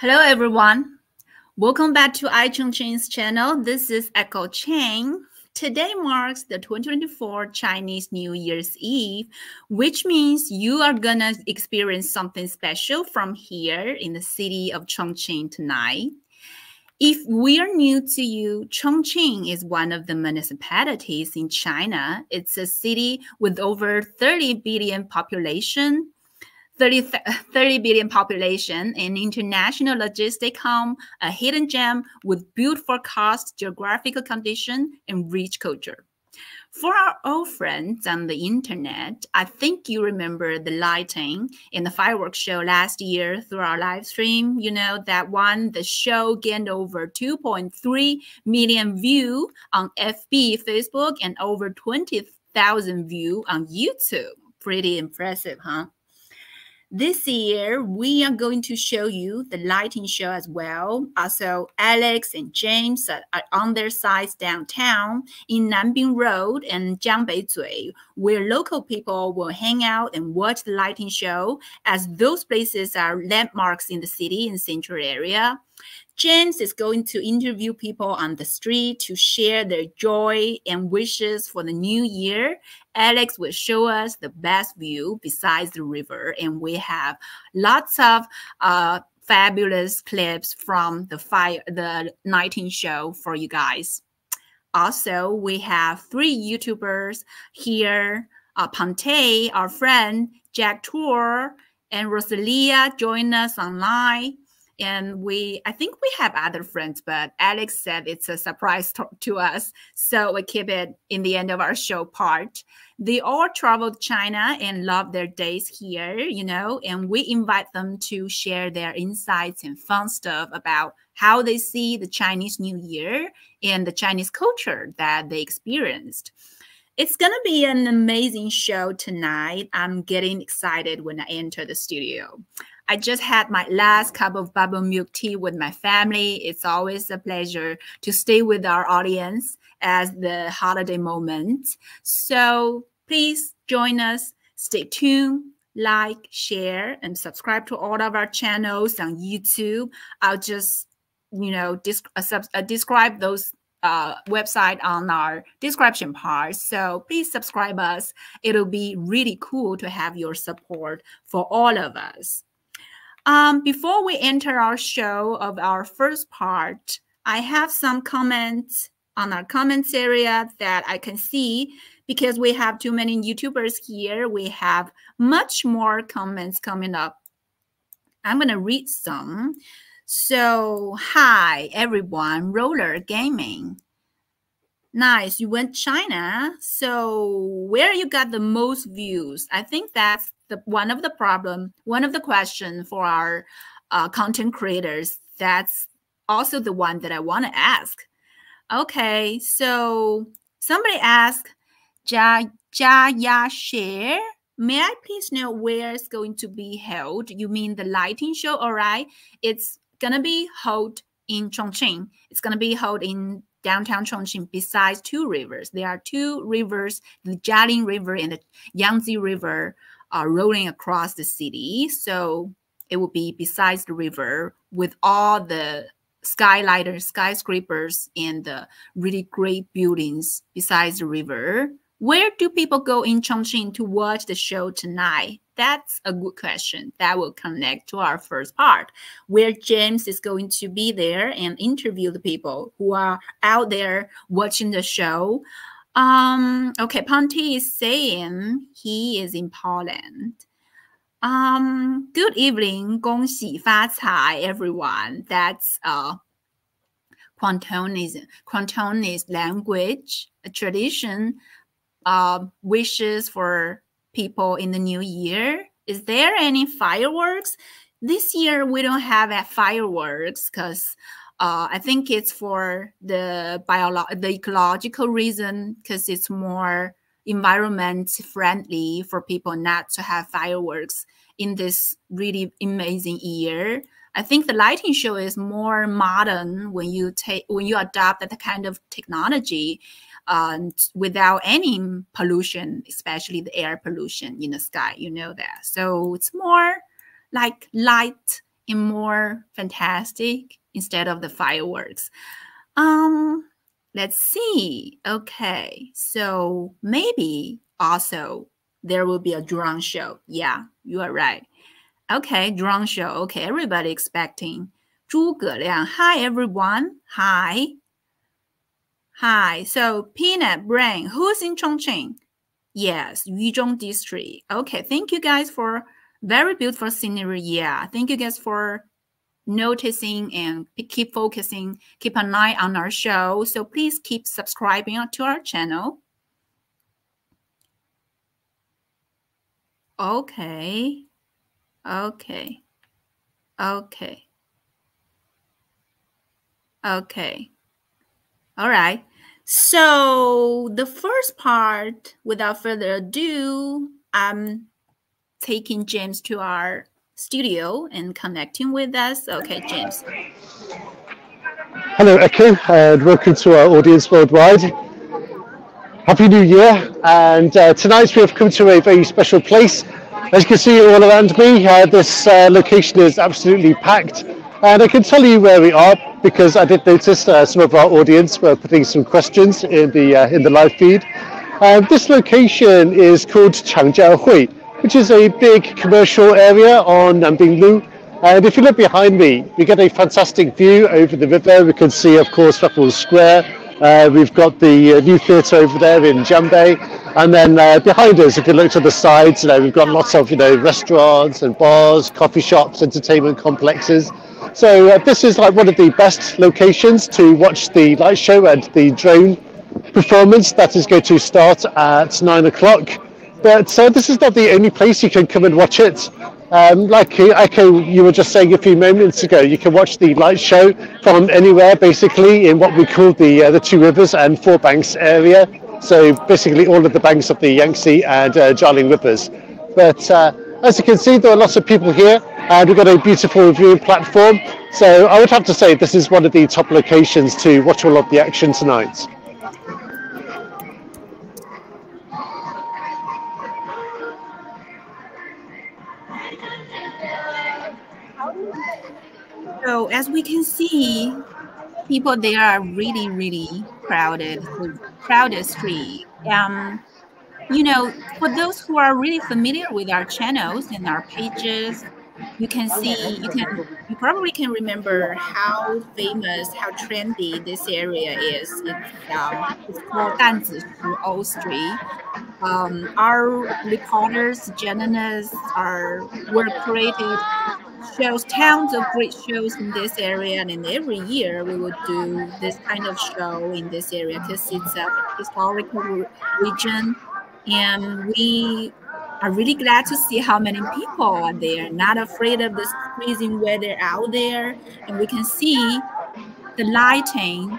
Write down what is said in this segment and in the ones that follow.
Hello, everyone. Welcome back to iChongqing's channel. This is Echo Chang. Today marks the 2024 Chinese New Year's Eve, which means you are gonna experience something special from here in the city of Chongqing tonight. If we are new to you, Chongqing is one of the municipalities in China. It's a city with over 30 billion population. 30 billion population, an international logistic home, a hidden gem with beautiful cost, geographical condition, and rich culture. For our old friends on the internet, I think you remember the lighting in the fireworks show last year through our live stream. You know, that one, the show gained over 2.3 million views on FB, Facebook, and over 20,000 views on YouTube. Pretty impressive, huh? This year, we are going to show you the lighting show as well. Also, Alex and James are on their sides downtown in Nanbing Road and Jiangbeizui, where local people will hang out and watch the lighting show, as those places are landmarks in the city and central area. James is going to interview people on the street to share their joy and wishes for the new year. Alex will show us the best view besides the river, and we have lots of fabulous clips from the lighting show for you guys. Also, we have 3 YouTubers here. Ponte, our friend, Jack Tour, and Rosalia join us online. And I think we have other friends, but Alex said it's a surprise to us. So we keep it in the end of our show part. They all traveled China and love their days here, you know, and we invite them to share their insights and fun stuff about how they see the Chinese New Year and the Chinese culture that they experienced. It's going to be an amazing show tonight. I'm getting excited when I enter the studio. I just had my last cup of bubble milk tea with my family. It's always a pleasure to stay with our audience as the holiday moment. So please join us. Stay tuned, like, share, and subscribe to all of our channels on YouTube. I'll just, describe those website on our description part. So please subscribe us. It'll be really cool to have your support for all of us. Before we enter our show of our first part, I have some comments on our comments area that I can see. Because we have too many YouTubers here, we have much more comments coming up. I'm going to read some. So, hi, everyone. Roller Gaming. Nice. You went China. So where you got the most views? I think that's one of the questions for our content creators. That's also the one that I want to ask. Okay. So somebody asked, Jia Ya share. May I please know where it's going to be held? You mean the lighting show? All right. It's going to be held in Chongqing. It's going to be held in downtown Chongqing besides 2 rivers. There are 2 rivers, the Jialing River and the Yangtze River are rolling across the city. So it will be besides the river with all the skyscrapers and the really great buildings besides the river. Where do people go in Chongqing to watch the show tonight? That's a good question. That will connect to our first part, where James is going to be there and interview the people who are out there watching the show. Okay, Ponte is saying he is in Poland. Good evening, 恭喜发财, everyone. That's Cantonese language, a tradition. Wishes for people in the new year. Is there any fireworks? This year we don't have fireworks because I think it's for the ecological reason, because it's more environment friendly for people not to have fireworks in this really amazing year. I think the lighting show is more modern when you adopt that kind of technology. Without any pollution, especially the air pollution in the sky, you know that. So it's more like light and more fantastic instead of the fireworks. Let's see. Okay, so maybe also there will be a drone show. Yeah, you are right. Okay, drone show. Okay, everybody expecting. 诸葛亮. Hi, everyone. Hi. Hi. So, Peanut Brain. Who's in Chongqing? Yes, Yuzhong District. Okay, thank you guys for very beautiful scenery. Yeah, thank you guys for noticing and keep focusing, keep an eye on our show. So please keep subscribing to our channel. Okay. Okay. Okay. Okay. All right. So the first part, without further ado, I'm taking James to our studio and connecting with us. Okay, James. Hello, Echo, and welcome to our audience worldwide. Happy New Year, and tonight we have come to a very special place. As you can see all around me, this location is absolutely packed, and I can tell you where we are because I did notice some of our audience were putting some questions in the live feed. This location is called Changjiahui, which is a big commercial area on Nanbinglu. And if you look behind me, we get a fantastic view over the river. We can see, of course, Raffles Square. We've got the new theatre over there in Jiangbei. And then behind us, if you look to the sides, we've got lots of restaurants and bars, coffee shops, entertainment complexes. So this is like one of the best locations to watch the light show and the drone performance that is going to start at 9 o'clock. But this is not the only place you can come and watch it. Like Echo, you were just saying a few moments ago, you can watch the light show from anywhere, basically, in what we call the Two Rivers and Four Banks area. So basically all of the banks of the Yangtze and Jialing rivers. But as you can see, there are lots of people here, and we've got a beautiful viewing platform. So I would have to say this is one of the top locations to watch all of the action tonight. So as we can see, people there are really, really crowded street. For those who are really familiar with our channels and our pages, you probably can remember how famous, how trendy this area is. It's called Danzishu Old Street. Our reporters, journalists were created. Shows tons of great shows in this area, and every year we would do this kind of show in this area because it's a historical region, and we are really glad to see how many people are there, not afraid of the freezing weather out there, and we can see the lighting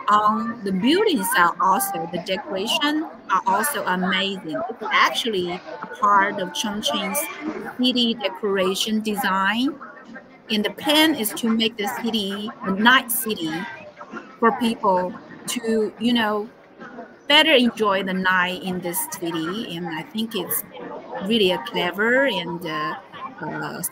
on the buildings are also, the decoration are also amazing. It's actually a part of Chongqing's city decoration design. And the plan is to make the city a night city for people to, better enjoy the night in this city. And I think it's really a clever and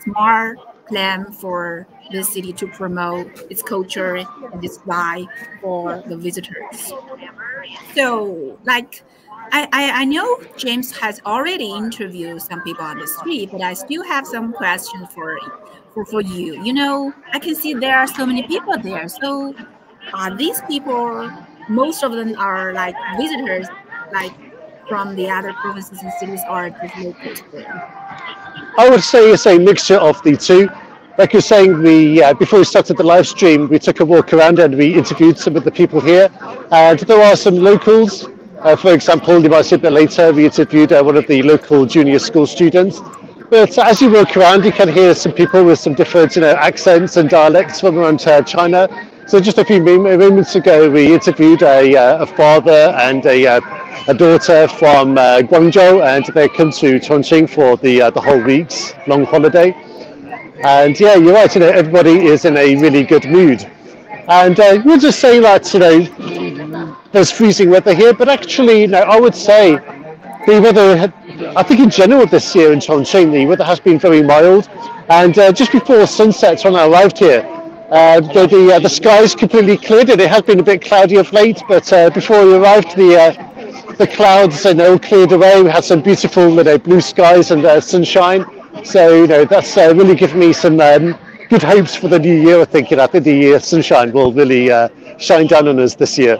smart plan for the city to promote its culture and its vibe for the visitors. So, I know James has already interviewed some people on the street, but I still have some questions for you. I can see there are so many people there. So, are these people? Most of them are like visitors, like from the other provinces and cities, or just locals there. I would say it's a mixture of the two. Like you're saying, before we started the live stream, we took a walk around and we interviewed some of the people here. And there are some locals. For example, you might see a bit later, we interviewed one of the local junior school students. But as you walk around, you can hear some people with some different accents and dialects from around China. So just a few moments ago, we interviewed a father and a daughter from Guangzhou, and they come to Chongqing for the whole week's long holiday. And yeah, you're right, everybody is in a really good mood. And we're just saying that, there's freezing weather here, but actually, I would say The weather, I think in general this year in Chongqing, the weather has been very mild. And just before sunset when I arrived here, the skies completely cleared. It has been a bit cloudy of late, but before we arrived, the clouds all cleared away. We had some beautiful blue skies and sunshine. So that's really given me some good hopes for the new year. I think the sunshine will really shine down on us this year.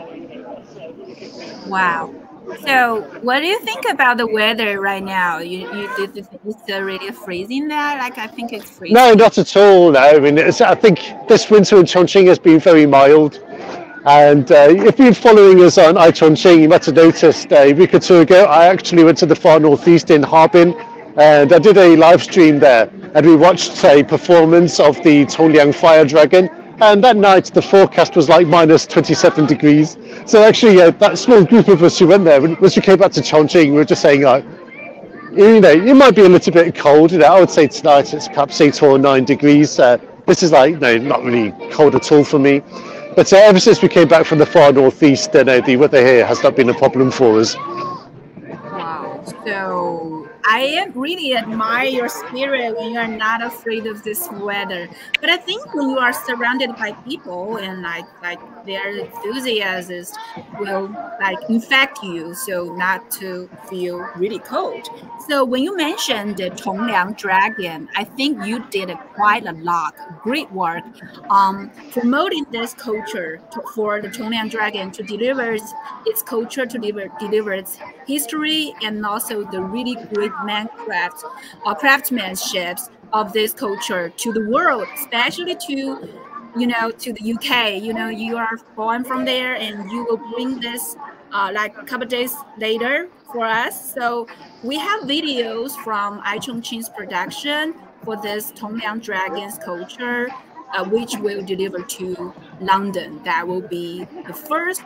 Wow. So, what do you think about the weather right now? It's really freezing there. Like I think it's freezing. No, not at all. No, I mean I think this winter in Chongqing has been very mild. And if you've been following us on iChongqing, you might have noticed a week or two ago, I actually went to the far northeast in Harbin, and I did a live stream there, and we watched a performance of the Tongliang Fire Dragon. And that night, the forecast was like minus 27 degrees. So actually, that small group of us who went there, once we came back to Chongqing, we were just saying, like, it might be a little bit cold. I would say tonight it's perhaps 8 or 9 degrees. This is like, not really cold at all for me. But ever since we came back from the far northeast, the weather here has not been a problem for us. Wow. So I really admire your spirit when you are not afraid of this weather. But I think when you are surrounded by people and like their enthusiasms will infect you, so not to feel really cold. So when you mentioned the Tongliang Dragon, I think you did quite a lot, great work, promoting this culture for the Tongliang Dragon to deliver its culture, to deliver its history, and also the really great craftsmanship of this culture to the world, especially to the UK. You are born from there, and you will bring this like a couple days later for us. So we have videos from iChongqing's production for this Tongliang Dragon's culture, which will deliver to London. That will be the first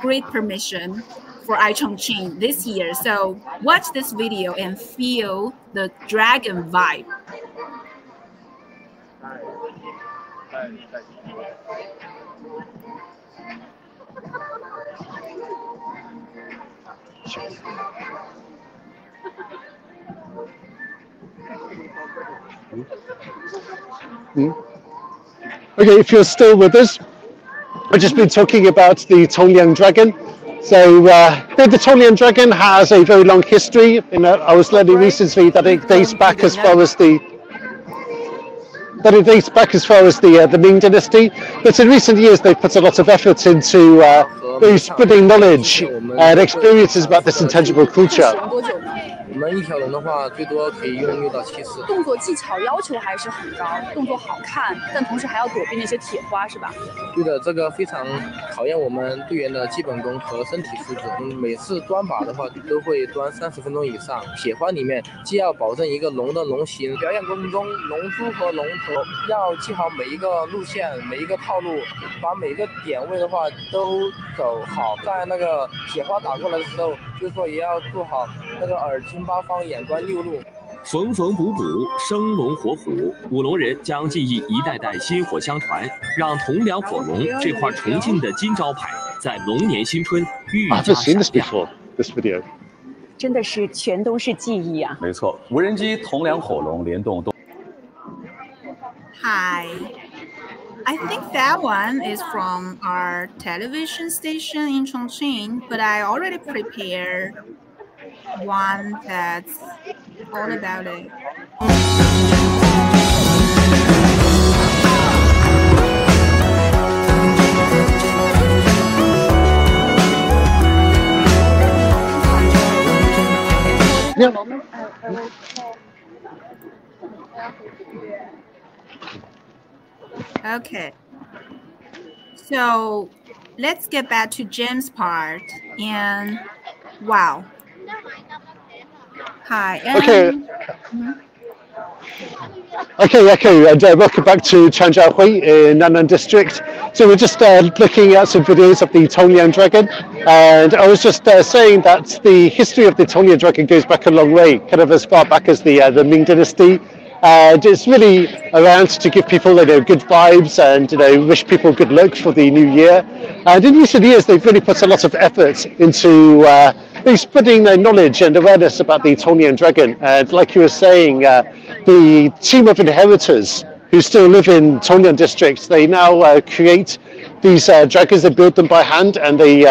great permission for iChongqing this year. So watch this video and feel the dragon vibe. Okay, if you're still with us, I've just been talking about the Tongliang Dragon. So the Tongliang Dragon has a very long history. I was learning recently that it dates back as far as the Ming Dynasty. But in recent years, they've put a lot of effort into spreading knowledge and experiences about this intangible culture. 我们一条龙的话，最多可以用6到7次。动作技巧要求还是很高，动作好看，但同时还要躲避那些铁花，是吧？对的，这个非常考验我们队员的基本功和身体素质。每次端把的话，都会端30分钟以上。铁花里面既要保证一个龙的龙形，表演过程中龙珠和龙头要记好每一个路线、每一个套路，把每个点位的话都走好。在那个铁花打过来的时候，就是说也要做好那个耳听8方，眼观6路。缝缝补补，生龙活虎，舞龙人将技艺一代代薪火相传，让铜梁火龙这块重庆的金招牌在龙年新春愈加闪亮。This video 真的是全都是记忆啊！没错，无人机铜梁火龙联动。Hi. I think that one is from our television station in Chongqing, but I already prepared one that's all about it. Okay, so let's get back to Jim's part. And wow. Hi. Okay. Okay, and welcome back to Changjiahui in Nan'an District. So we're just looking at some videos of the Tongliang Dragon, and I was just saying that the history of the Tongliang Dragon goes back a long way, kind of as far back as the Ming Dynasty. And it's really around to give people good vibes and wish people good luck for the new year. And in recent years, they've really put a lot of effort into they're spreading their knowledge and awareness about the Tongliang dragon. And like you were saying, the team of inheritors who still live in Tongliang district, they now create these dragons. They build them by hand and they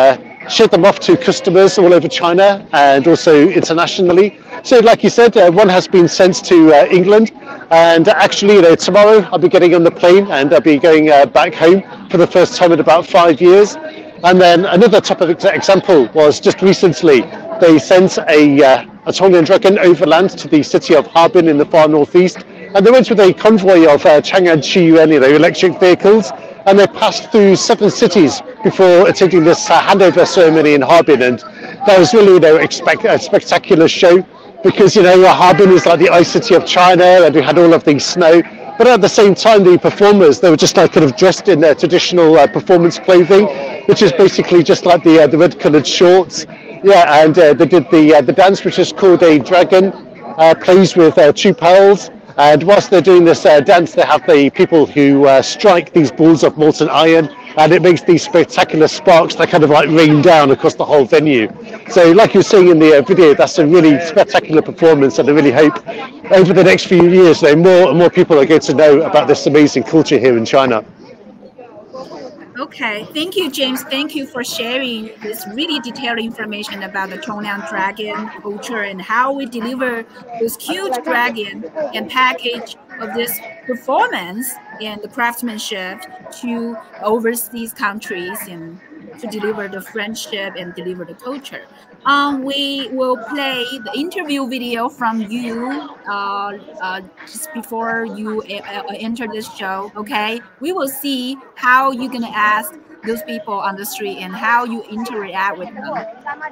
ship them off to customers all over China and also internationally. So like you said, one has been sent to England, and actually tomorrow I'll be getting on the plane and I'll be going back home for the first time in about 5 years. And then another type of example was just recently they sent a Tongliang dragon overland to the city of Harbin in the far northeast, and they went with a convoy of Chang'an Qiyuan, electric vehicles, and they passed through 7 cities before attending this handover ceremony in Harbin. And that was really a spectacular show, because Harbin is like the ice city of China, and we had all of the snow. But at the same time, the performers, they were just kind of dressed in their traditional performance clothing, which is basically just like the red-coloured shorts. Yeah, and they did the dance, which is called a dragon, plays with 2 pearls. And whilst they're doing this dance, they have the people who strike these balls of molten iron, and it makes these spectacular sparks that kind of like rain down across the whole venue. So like you're seeing in the video, that's a really spectacular performance, and I really hope over the next few years more and more people are going to know about this amazing culture here in China. Okay, thank you, James. Thank you for sharing this really detailed information about the Tongliang dragon culture and how we deliver this huge dragon and package of this performance and the craftsmanship to overseas countries and to deliver the friendship and deliver the culture. We will play the interview video from you just before you enter this show, okay? We will see how you're going to ask those people on the street and how you interact with them.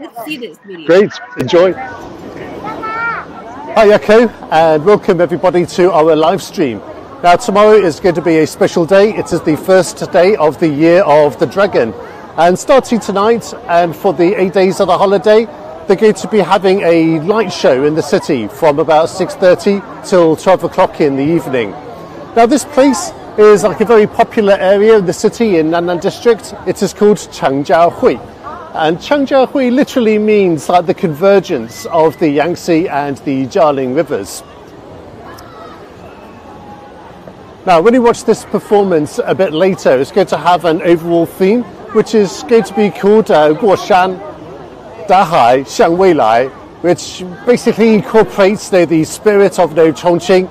Let's see this video. Great, enjoy. Hi Echo, and welcome everybody to our live stream. Now tomorrow is going to be a special day. It is the first day of the Year of the Dragon. And starting tonight and for the 8 days of the holiday, they're going to be having a light show in the city from about 6:30 till 12 o'clock in the evening. Now this place is like a very popular area in the city in Nannan district. It is called Changjiahui. And Changjiahui literally means like the convergence of the Yangtze and the Dazzling rivers. Now when you watch this performance a bit later, it's going to have an overall theme, which is going to be called 过山 Dahai Xiang Weilai, which basically incorporates the spirit of Chongqing,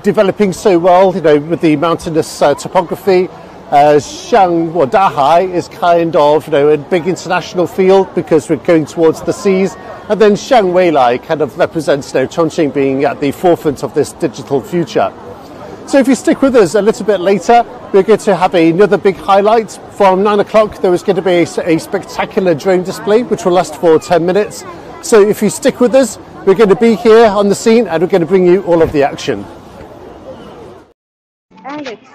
developing so well with the mountainous topography. Xiang Dahai is kind of a big international feel because we're going towards the seas, and then Xiang Weilai kind of represents Chongqing being at the forefront of this digital future. So if you stick with us a little bit later, we're going to have another big highlight. From 9 o'clock, there is going to be a spectacular drone display, which will last for 10 minutes. So if you stick with us, we're going to be here on the scene, and we're going to bring you all of the action. Alex.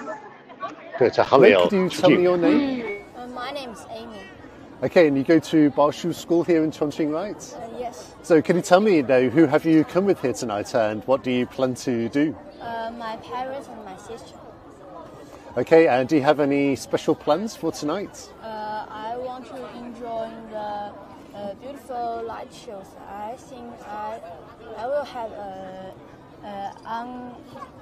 Could you tell me your name? My name is Amy. Okay, and you go to Bashu School here in Chongqing, right? Yes. So can you tell me who have you come with here tonight, and what do you plan to do? My parents and my sister. Okay, and do you have any special plans for tonight? I want to enjoy the beautiful light shows. I think I will have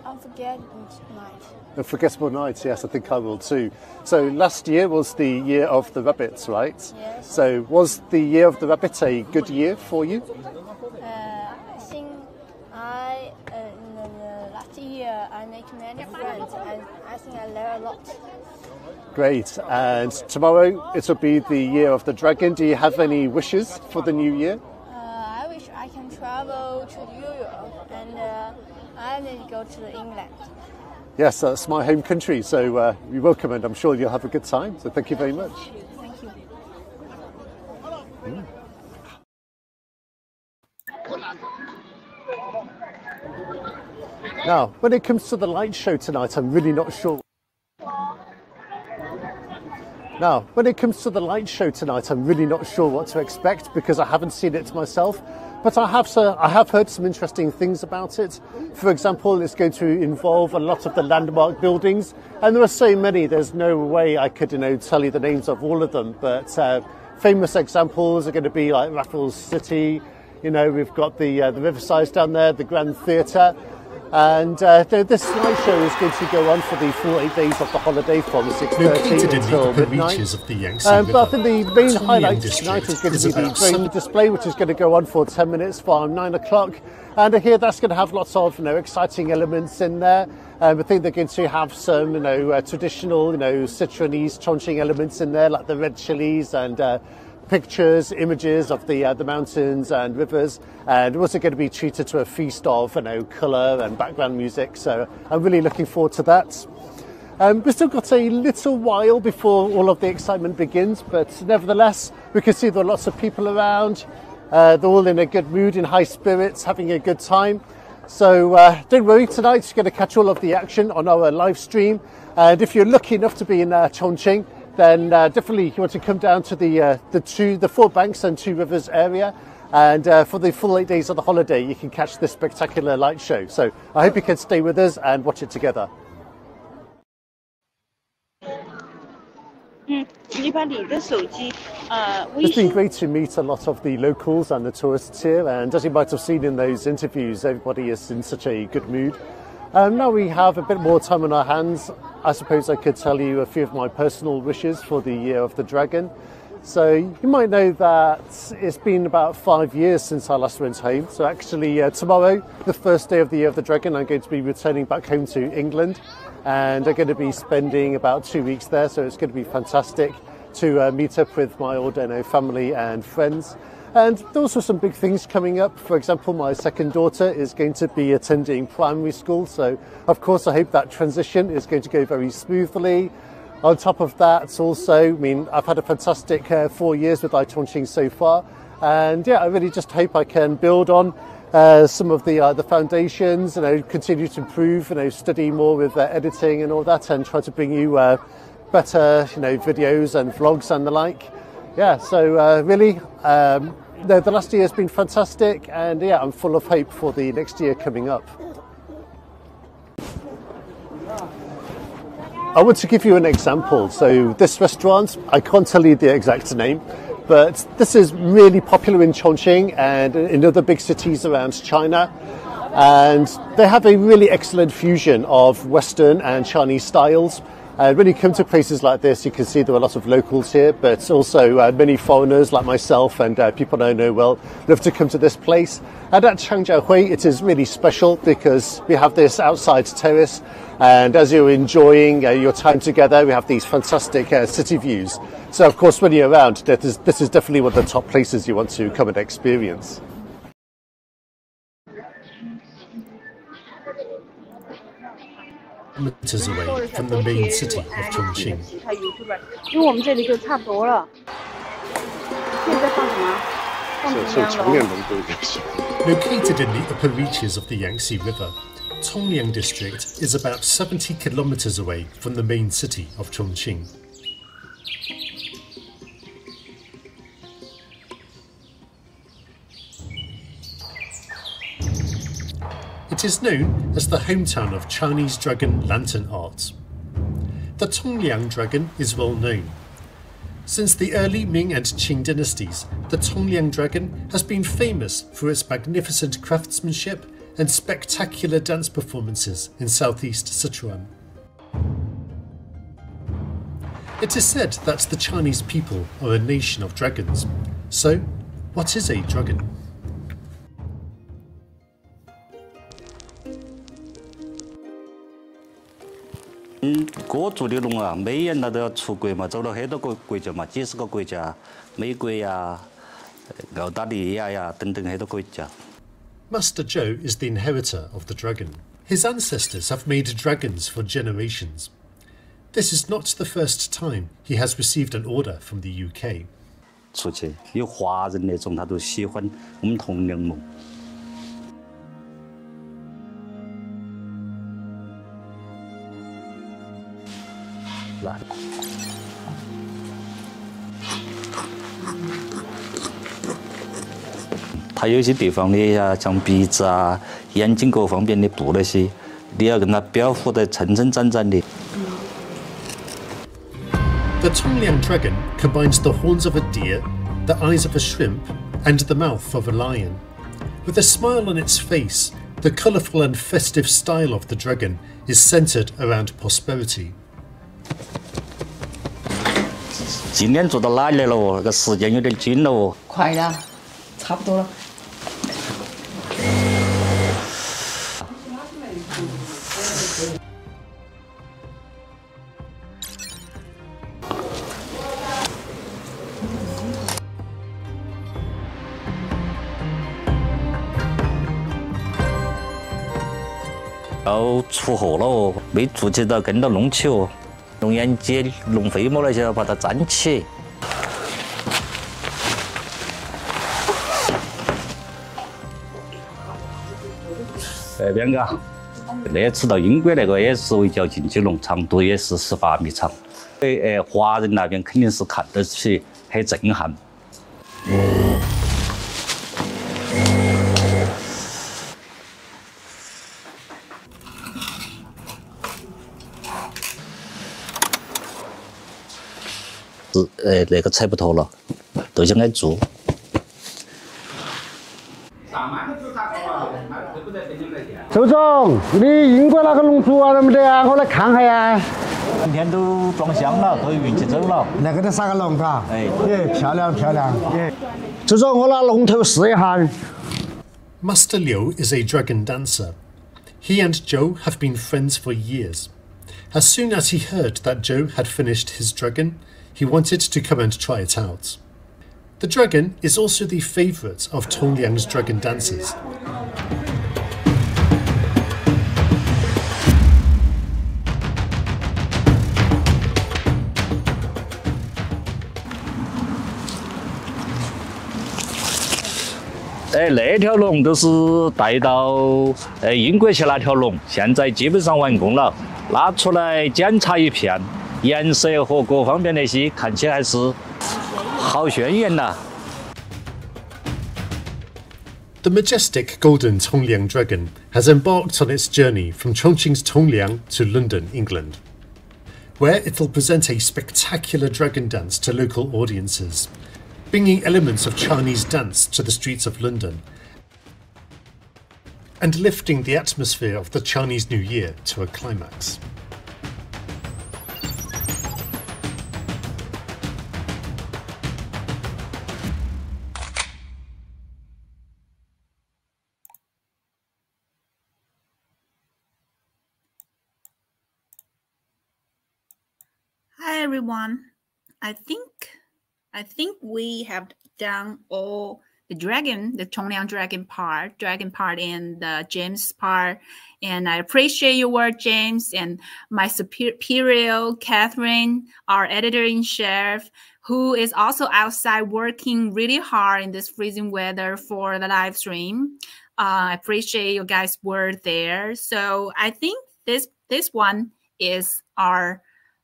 unforgettable night. Unforgettable night, yes, I think I will too. So last year was the Year of the Rabbit, right? Yes. So was the Year of the Rabbit a good year for you? I think in the last year I make many friends, and I think I learn a lot. Great, and tomorrow it will be the Year of the Dragon. Do you have any wishes for the new year? I wish I can travel to Europe, and I need to go to England. Yes, that's my home country, so you're welcome, and I'm sure you'll have a good time. So thank you very much. Thank you. Now, when it comes to the light show tonight, I'm really not sure. Now, when it comes to the light show tonight, I'm really not sure what to expect because I haven't seen it myself. But I have heard some interesting things about it. For example, it's going to involve a lot of the landmark buildings, and there are so many. There's no way I could, tell you the names of all of them. But famous examples are going to be like Raffles City. You know, we've got the Riverside down there, the Grand Theatre. And this light show is going to go on for the full 8 days of the holiday from 6:30 until midnight. But I think the main highlight tonight is going to be the drone display, which is going to go on for 10 minutes from 9 o'clock. And here that's going to have lots of exciting elements in there. I think they're going to have some traditional Sichuanese Chongqing elements in there, like the red chilies and pictures, images of the mountains and rivers, and we're also going to be treated to a feast of colour and background music. So I'm really looking forward to that. We've still got a little while before all of the excitement begins, but nevertheless we can see there are lots of people around. They're all in a good mood, in high spirits, having a good time. So don't worry, tonight you're going to catch all of the action on our live stream, and if you're lucky enough to be in Chongqing, then definitely you want to come down to the Four Banks and Two Rivers area, and for the full 8 days of the holiday you can catch this spectacular light show. So I hope you can stay with us and watch it together. It's been great to meet a lot of the locals and the tourists here, and as you might have seen in those interviews, everybody is in such a good mood. Now we have a bit more time on our hands. I suppose I could tell you a few of my personal wishes for the Year of the Dragon. So you might know that it's been about 5 years since I last went home. So actually tomorrow, the first day of the Year of the Dragon, I'm going to be returning back home to England, and I'm going to be spending about 2 weeks there. So it's going to be fantastic to meet up with my old family and friends. And there are also some big things coming up. For example, my second daughter is going to be attending primary school. So, of course, I hope that transition is going to go very smoothly. On top of that, also, I've had a fantastic 4 years with iChongqing so far. And yeah, I really just hope I can build on some of the foundations, continue to improve, study more with editing and all that, and try to bring you better, videos and vlogs and the like. Yeah, so really, the last year has been fantastic, and yeah, I'm full of hope for the next year coming up. I want to give you an example. So this restaurant, I can't tell you the exact name, but this is really popular in Chongqing and in other big cities around China. And they have a really excellent fusion of Western and Chinese styles. When you come to places like this, you can see there are a lot of locals here, but also many foreigners like myself and people I know well love to come to this place. And at Changjiahui, it is really special because we have this outside terrace, and as you're enjoying your time together, we have these fantastic city views. So, of course, when you're around, this is definitely one of the top places you want to come and experience. Kilometers away from the main city of Chongqing. Located in the upper reaches of the Yangtze River, Tongliang district is about 70 kilometers away from the main city of Chongqing. It is known as the hometown of Chinese dragon lantern art. The Tongliang dragon is well known. Since the early Ming and Qing dynasties, the Tongliang dragon has been famous for its magnificent craftsmanship and spectacular dance performances in southeast Sichuan. It is said that the Chinese people are a nation of dragons. So, what is a dragon? Master Zhou is the inheritor of the dragon. His ancestors have made dragons for generations. This is not the first time he has received an order from the UK. The Tongliang dragon combines the horns of a deer, the eyes of a shrimp, and the mouth of a lion. With a smile on its face, the colourful and festive style of the dragon is centred around prosperity. 今年做到哪里了哦？这个时间有点紧了哦。快了，差不多了。要出货了哦，没做起到跟到弄起哦，弄眼睫、弄飞毛那些要把它粘起。这边个，那次到英国那个也是围剿进去弄，长度也是18米长。华人那边肯定是看得起，很震撼。 那个踩不脱了，都想挨做。周总，你英国那个龙珠啊，能不得啊？我来看下呀。今天都装箱了，都运气走了。来给他撒个龙嘎。哎，漂亮漂亮。周总，我拿龙头试一下。 Master Liu is a dragon dancer. He and Zhou have been friends for years. As soon as he heard that Zhou had finished his dragon, he wanted to come and try it out. The dragon is also the favourite of Tongliang's dragon dancers. 那条龙都是带到英国去那条龙，现在基本上完工了，拿出来检查一片，颜色和各方面那些看起来是好轩辕呐。 The majestic golden Tongliang dragon has embarked on its journey from Chongqing's Tongliang to London, England, where it will present a spectacular dragon dance to local audiences, bringing elements of Chinese dance to the streets of London and lifting the atmosphere of the Chinese New Year to a climax. Hi everyone. I think we have done all the Tongliang dragon part and the James part. And I appreciate your work, James, and my superior, Catherine, our editor-in-chief, who is also outside working really hard in this freezing weather for the live stream. I appreciate your guys' work there. So I think this one is our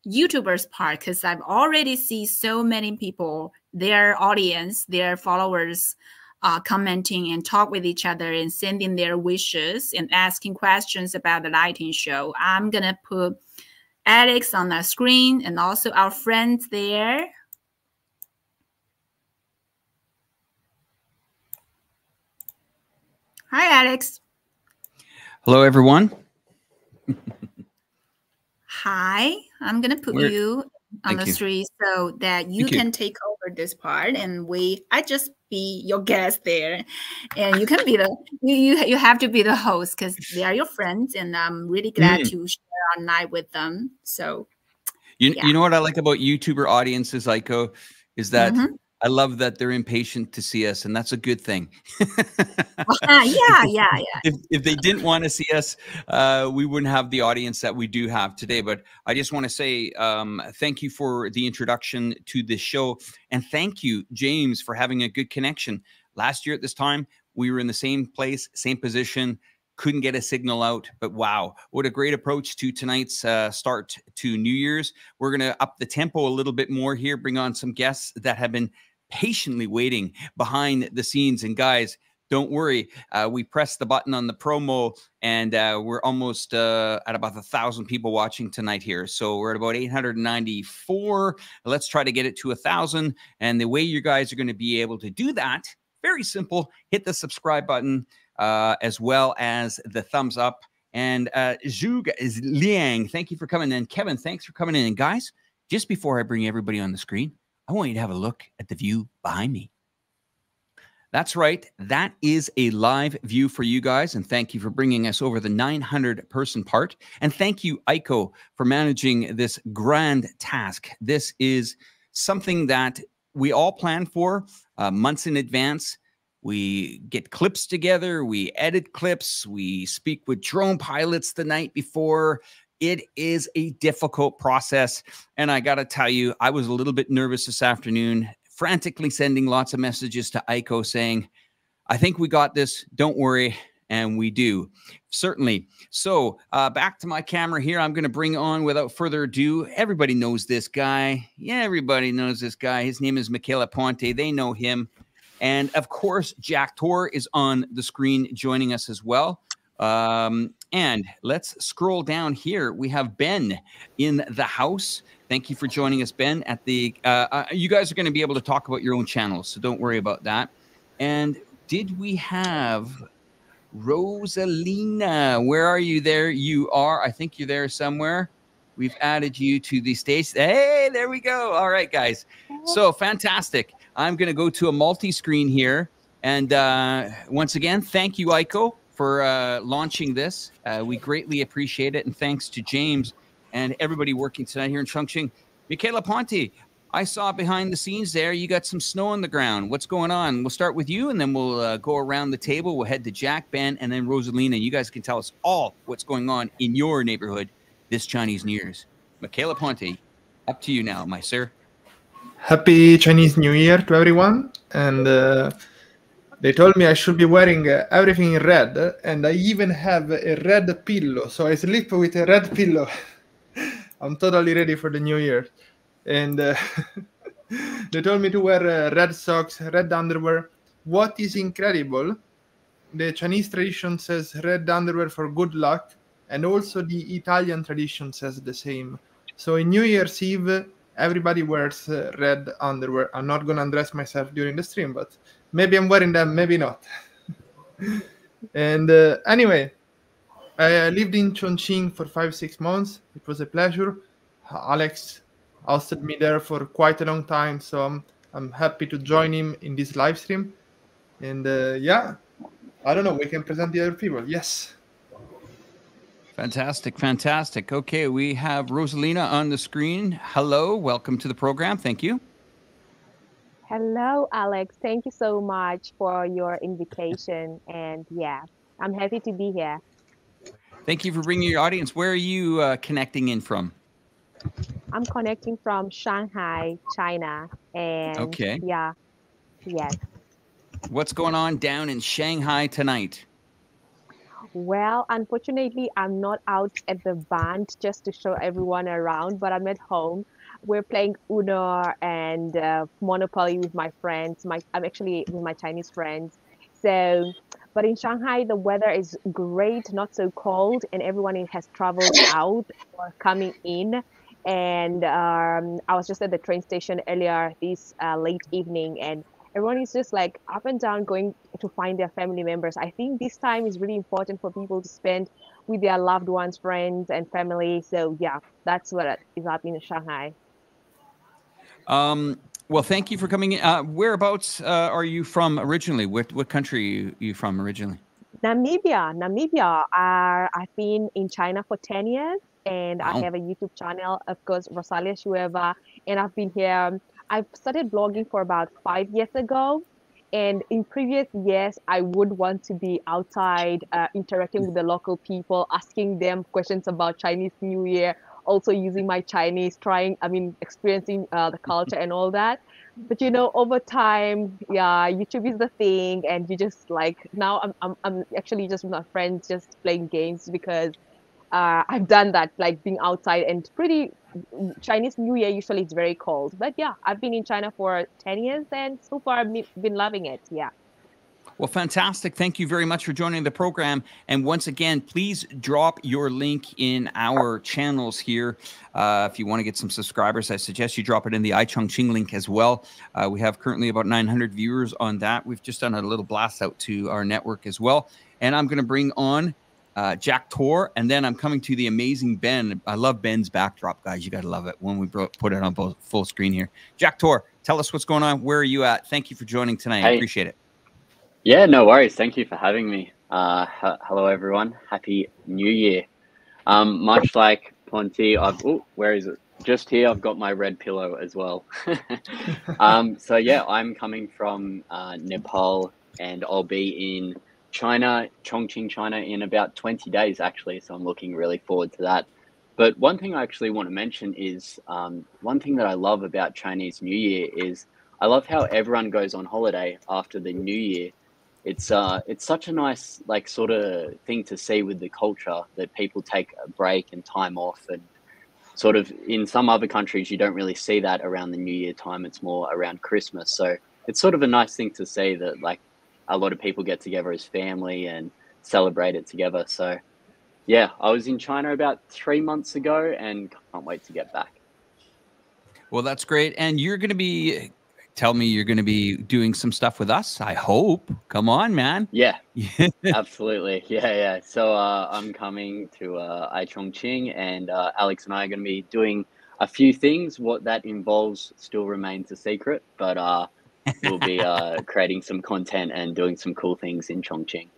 YouTubers part, because I've already seen so many people, their audience, their followers, commenting and talk with each other and sending their wishes and asking questions about the lighting show. I'm gonna put Alex on the screen and also our friends there. Hi, Alex. Hello, everyone. Hi, I'm gonna put you on the street so that you can take over this part, and I just be your guest there, and you can be the you have to be the host because they are your friends, and I'm really glad to share our night with them. So, you know what I like about YouTuber audiences, Aiko, is that I love that they're impatient to see us, and that's a good thing. Yeah. If they didn't want to see us, we wouldn't have the audience that we do have today. But I just want to say thank you for the introduction to this show, and thank you, James, for having a good connection. Last year at this time, we were in the same place, same position, couldn't get a signal out, but wow, what a great approach to tonight's start to New Year's. We're going to up the tempo a little bit more here, bring on some guests that have been patiently waiting behind the scenes. And guys, don't worry. We pressed the button on the promo, and we're almost at about 1,000 people watching tonight here. So we're at about 894. Let's try to get it to 1,000. And the way you guys are going to be able to do that, very simple. Hit the subscribe button as well as the thumbs up. And Zhug is Liang, thank you for coming in. Kevin, thanks for coming in. And guys, just before I bring everybody on the screen, I want you to have a look at the view behind me. That's right. That is a live view for you guys. And thank you for bringing us over the 900-person part. And thank you, Aiko, for managing this grand task. This is something that we all plan for months in advance. We get clips together. We edit clips. We speak with drone pilots the night before. It is a difficult process. And I got to tell you, I was a little bit nervous this afternoon, frantically sending lots of messages to Aiko saying, I think we got this. Don't worry. And we do. Certainly. So back to my camera here. I'm going to bring on, without further ado, everybody knows this guy. Yeah, everybody knows this guy. His name is Michele Ponte. They know him. And of course, Jack Tor is on the screen joining us as well. And let's scroll down here. We have Ben in the house. Thank you for joining us, Ben. At the you guys are going to be able to talk about your own channels, so don't worry about that. And did we have Rosalina? Where are you? There you are. I think you're there somewhere. We've added you to the stage. Hey, there we go. All right, guys. So fantastic. I'm going to go to a multi-screen here. And once again, thank you, Aiko, for launching this. We greatly appreciate it. And thanks to James and everybody working tonight here in Chongqing. Michele Ponte, I saw behind the scenes there, you got some snow on the ground. What's going on? We'll start with you, and then we'll go around the table. We'll head to Jack, Ben, and then Rosalina. You guys can tell us all what's going on in your neighborhood this Chinese New Year's. Michele Ponte, up to you now, my sir. Happy Chinese New Year to everyone. And they told me I should be wearing everything in red, and I even have a red pillow. So I sleep with a red pillow. I'm totally ready for the New Year. And they told me to wear red socks, red underwear. What is incredible, the Chinese tradition says red underwear for good luck, and also the Italian tradition says the same. So in New Year's Eve, everybody wears red underwear. I'm not going to undress myself during the stream, but maybe I'm wearing them, maybe not. And anyway, I lived in Chongqing for 5-6 months. It was a pleasure. Alex hosted me there for quite a long time, so I'm happy to join him in this live stream. And yeah, I don't know, we can present the other people. Yes. Fantastic, fantastic. Okay, we have Rosalina on the screen. Hello, welcome to the program. Thank you. Hello, Alex. Thank you so much for your invitation. And yeah, I'm happy to be here. Thank you for bringing your audience. Where are you connecting in from? I'm connecting from Shanghai, China. And okay. Yeah, yes. What's going on down in Shanghai tonight? Well, unfortunately, I'm not out at the band just to show everyone around, but I'm at home. We're playing Uno and Monopoly with my friends. I'm actually with my Chinese friends. So, but in Shanghai, the weather is great, not so cold, and everyone has traveled out or coming in. And I was just at the train station earlier this late evening, and everyone is just like up and down going to find their family members. I think this time is really important for people to spend with their loved ones, friends, and family. So yeah, that's what is happening in Shanghai. Well, thank you for coming in. Whereabouts are you from originally? What country are you from originally? Namibia. I've been in China for 10 years, and Wow. I have a YouTube channel, of course, Rosalia Shueva, and I've been here. I've started blogging for about 5 years ago, and in previous years, I would want to be outside, interacting with the local people, asking them questions about Chinese New Year, also using my Chinese, experiencing the culture and all that. But over time, yeah, YouTube is the thing, and you just like now I'm actually just with my friends, just playing games because I've done that, like being outside, and Chinese New Year usually it's very cold. But yeah, I've been in China for 10 years, and so far I've been loving it. Yeah. Well, fantastic. Thank you very much for joining the program. And once again, please drop your link in our channels here. If you want to get some subscribers, I suggest you drop it in the iChongqing link as well. We have currently about 900 viewers on that. We've just done a little blast out to our network as well. And I'm going to bring on Jack Tor, and then I'm coming to the amazing Ben. I love Ben's backdrop, guys. You got to love it when we put it on full screen here. Jack Tor, tell us what's going on. Where are you at? Thank you for joining tonight. I appreciate it. Yeah, no worries. Thank you for having me. Hello, everyone. Happy New Year. Much like Ponty, where is it? Just here, I've got my red pillow as well. So yeah, I'm coming from Nepal, and I'll be in China, Chongqing, China, in about 20 days, actually. So I'm looking really forward to that. But one thing I actually want to mention is one thing that I love about Chinese New Year is I love how everyone goes on holiday after the New Year. It's such a nice sort of thing to see with the culture that people take a break and time off, and sort of in some other countries you don't really see that around the New Year time. It's more around Christmas. So it's sort of a nice thing to see that a lot of people get together as family and celebrate it together. So yeah, I was in China about 3 months ago and can't wait to get back. Well, that's great. And you're going to be, tell me you're going to be doing some stuff with us, I hope. Come on, man. Yeah, absolutely. Yeah. So I'm coming to iChongqing, and Alex and I are going to be doing a few things. What that involves still remains a secret, but we'll be creating some content and doing some cool things in Chongqing.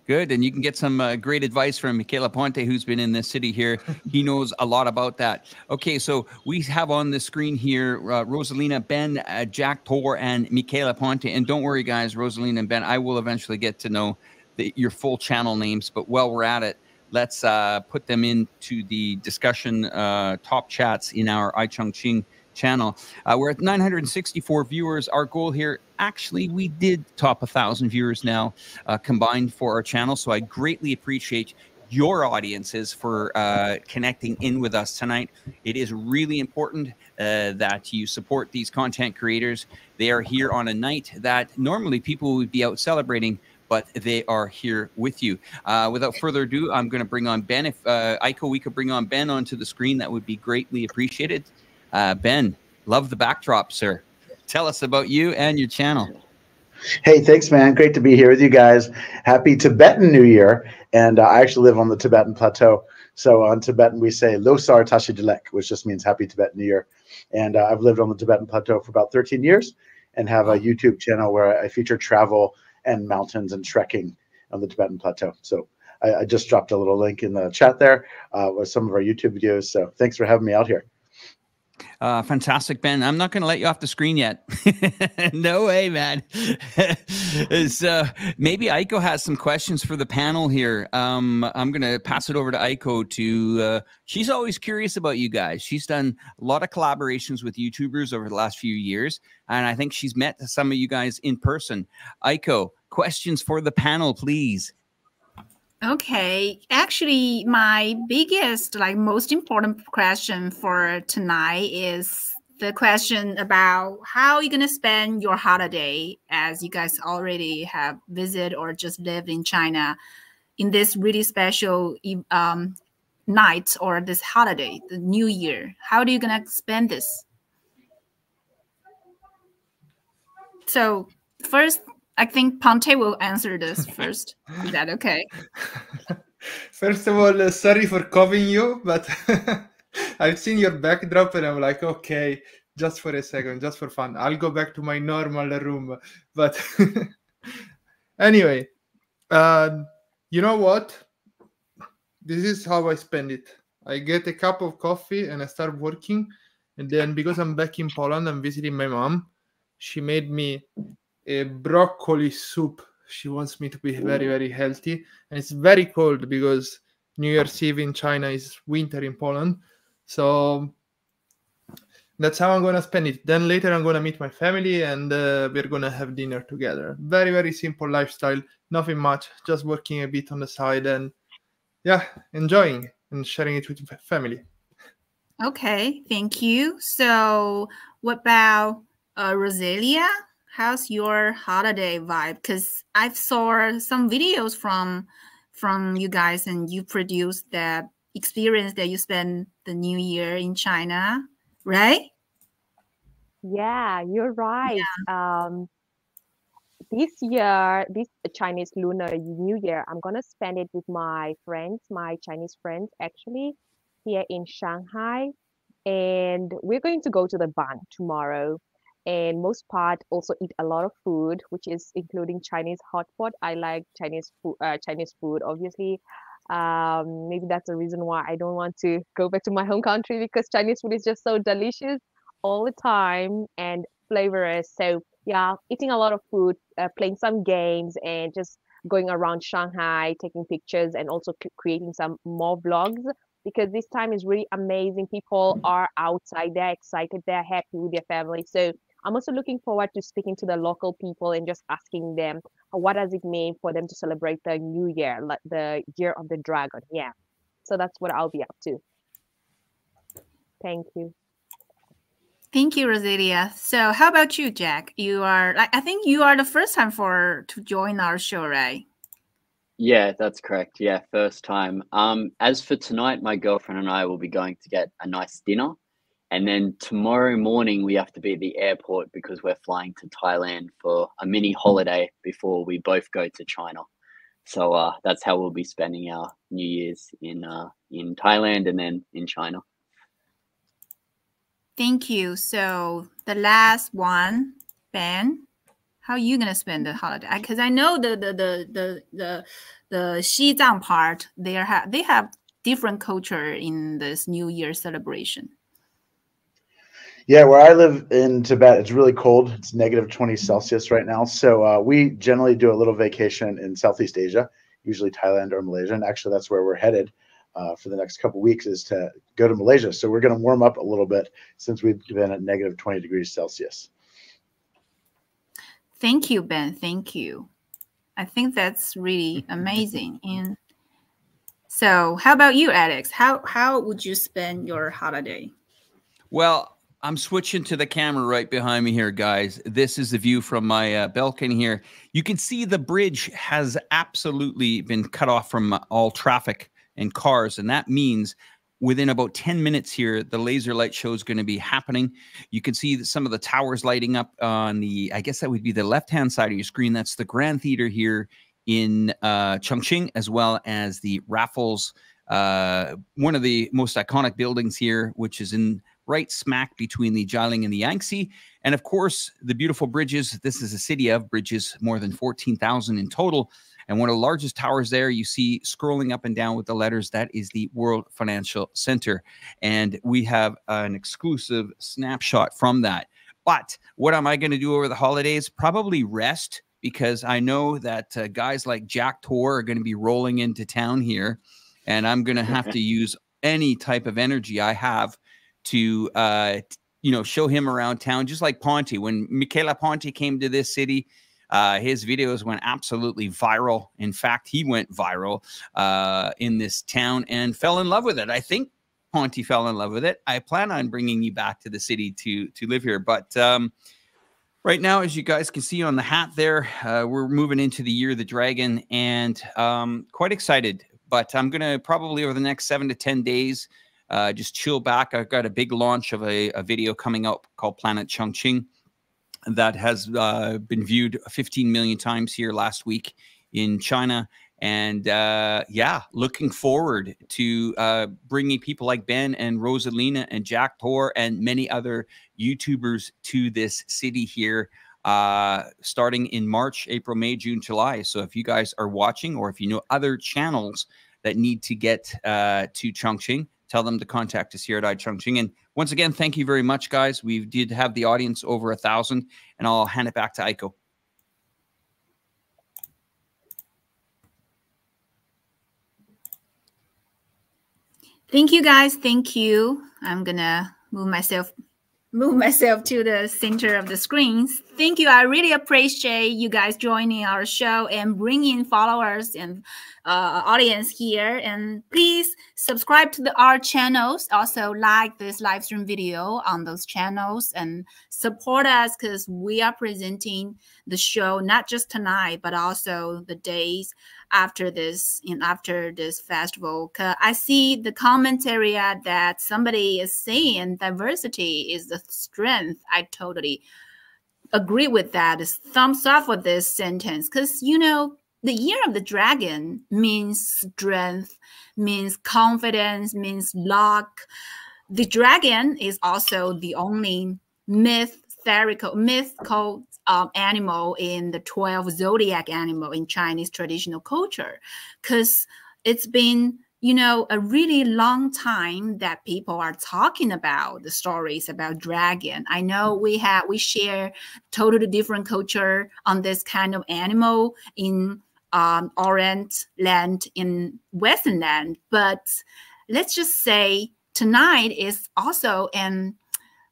Good. And you can get some great advice from Michela Ponte, who's been in this city here. He knows a lot about that. Okay, so we have on the screen here Rosalina, Ben, Jack Tor, and Michela Ponte. And don't worry, guys, Rosalina and Ben, I will eventually get to know your full channel names. But while we're at it, let's put them into the discussion top chats in our iChongqing channel. We're at 964 viewers. Our goal here, actually, we did top 1,000 viewers now combined for our channel. So I greatly appreciate your audiences for connecting in with us tonight. It is really important that you support these content creators. They are here on a night that normally people would be out celebrating, but they are here with you. Without further ado, I'm going to bring on Ben. If Aiko, we could bring on Ben onto the screen, that would be greatly appreciated. Ben, love the backdrop, sir. Tell us about you and your channel. Hey, thanks, man. Great to be here with you guys. Happy Tibetan New Year. And I actually live on the Tibetan plateau. So on Tibetan, we say Losar Tashi Dilek, which just means Happy Tibetan New Year. And I've lived on the Tibetan plateau for about 13 years and have a YouTube channel where I feature travel and mountains and trekking on the Tibetan plateau. So I just dropped a little link in the chat there with some of our YouTube videos. So thanks for having me out here. Fantastic, Ben. I'm not going to let you off the screen yet. No way, man. So maybe Aiko has some questions for the panel here. I'm going to pass it over to Aiko to, she's always curious about you guys. She's done a lot of collaborations with YouTubers over the last few years, and I think she's met some of you guys in person. Aiko, questions for the panel, please. Okay, actually, my biggest, most important question for tonight is the question about how you're going to spend your holiday, as you guys already have visited or just lived in China in this really special night or this holiday, the New Year. How are you going to spend this? So first, I think Ponte will answer this first. Is that okay? First of all, sorry for covering you, but I've seen your backdrop and I'm like, okay, just for a second, just for fun. I'll go back to my normal room. But anyway, you know what? This is how I spend it. I get a cup of coffee and I start working. And then because I'm back in Poland, I'm visiting my mom. She made me a broccoli soup. She wants me to be very, very healthy. And it's very cold because New Year's Eve in China is winter in Poland. So that's how I'm going to spend it. Then later I'm going to meet my family and we're going to have dinner together. Very, very simple lifestyle. Nothing much. Just working a bit on the side and yeah, enjoying and sharing it with my family. Okay, thank you. So what about Rosalia? how's your holiday vibe? Because I've saw some videos from you guys, and you produced that experience that you spend the New Year in China, right? Yeah, you're right. Yeah. This year, this Chinese Lunar New Year, I'm gonna spend it with my friends, my Chinese friends, actually, here in Shanghai. And we're going to go to the barn tomorrow. And most part also eat a lot of food, which is including Chinese hot pot. I like Chinese food, obviously. Maybe that's the reason why I don't want to go back to my home country, because Chinese food is just so delicious all the time and flavorous. So yeah, eating a lot of food, playing some games, and just going around Shanghai, taking pictures, and also creating some more vlogs, because this time is really amazing. People are outside, they're excited, they're happy with their family. So I'm also looking forward to speaking to the local people and just asking them what does it mean for them to celebrate the new year, like the year of the dragon. Yeah. So that's what I'll be up to. Thank you. Thank you, Rosalia. So how about you, Jack? You are, I think you are the first time to join our show, right? Yeah, that's correct. Yeah, first time. As for tonight, my girlfriend and I will be going to get a nice dinner. And then tomorrow morning, we have to be at the airport because we're flying to Thailand for a mini holiday before we both go to China. So that's how we'll be spending our New Year's in Thailand and then in China. Thank you. So the last one, Ben, how are you gonna spend the holiday? Because I know the Xizang part, they have different culture in this New Year celebration. Yeah, where I live in Tibet, it's really cold. It's -20 Celsius right now. So we generally do a little vacation in Southeast Asia, usually Thailand or Malaysia. And actually, that's where we're headed for the next couple of weeks, is to go to Malaysia. So we're going to warm up a little bit since we've been at -20 degrees Celsius. Thank you, Ben. Thank you. I think that's really amazing. And so how about you, Alex? How would you spend your holiday? Well, I'm switching to the camera right behind me here, guys. This is the view from my balcony here. You can see the bridge has absolutely been cut off from all traffic and cars, and that means within about 10 minutes here, the laser light show is going to be happening. You can see some of the towers lighting up on the, I guess that would be the left-hand side of your screen. That's the Grand Theater here in Chongqing, as well as the Raffles, one of the most iconic buildings here, which is in right smack between the Jialing and the Yangtze. And of course, the beautiful bridges. This is a city of bridges, more than 14,000 in total. And one of the largest towers there you see scrolling up and down with the letters, that is the World Financial Center. And we have an exclusive snapshot from that. But what am I going to do over the holidays? Probably rest, because I know that guys like Jack Tor are going to be rolling into town here. And I'm going to have to use any type of energy I have to, show him around town, just like Ponte. When Michela Ponte came to this city, his videos went absolutely viral. In fact, he went viral in this town and fell in love with it. I think Ponte fell in love with it. I plan on bringing you back to the city to live here. But right now, as you guys can see on the hat there, we're moving into the year of the dragon, and quite excited. But I'm going to probably over the next 7 to 10 days, just chill back. I've got a big launch of a video coming up called Planet Chongqing that has been viewed 15 million times here last week in China. And yeah, looking forward to bringing people like Ben and Rosalina and Jack Tor and many other YouTubers to this city here, starting in March, April, May, June, July. So if you guys are watching, or if you know other channels that need to get to Chongqing, tell them to contact us here at iChongqing. And once again, thank you very much, guys. We did have the audience over 1,000, and I'll hand it back to Aiko. Thank you, guys. Thank you. I'm going to move myself move myself to the center of the screens. Thank you. I really appreciate you guys joining our show and bringing followers and audience here. And please subscribe to our channels. Also like this live stream video on those channels and support us, because we are presenting the show not just tonight, but also the days after this and after this festival. I see the comment area that somebody is saying diversity is the strength. I totally agree with that. Thumbs up with this sentence, because you know the year of the dragon means strength, means confidence, means luck. The dragon is also the only mythical animal in the 12 zodiac animal in Chinese traditional culture, because it's been, you know, a really long time that people are talking about the stories about dragon. I know we share totally different culture on this kind of animal in Orient land, in Western land, but let's just say tonight is also an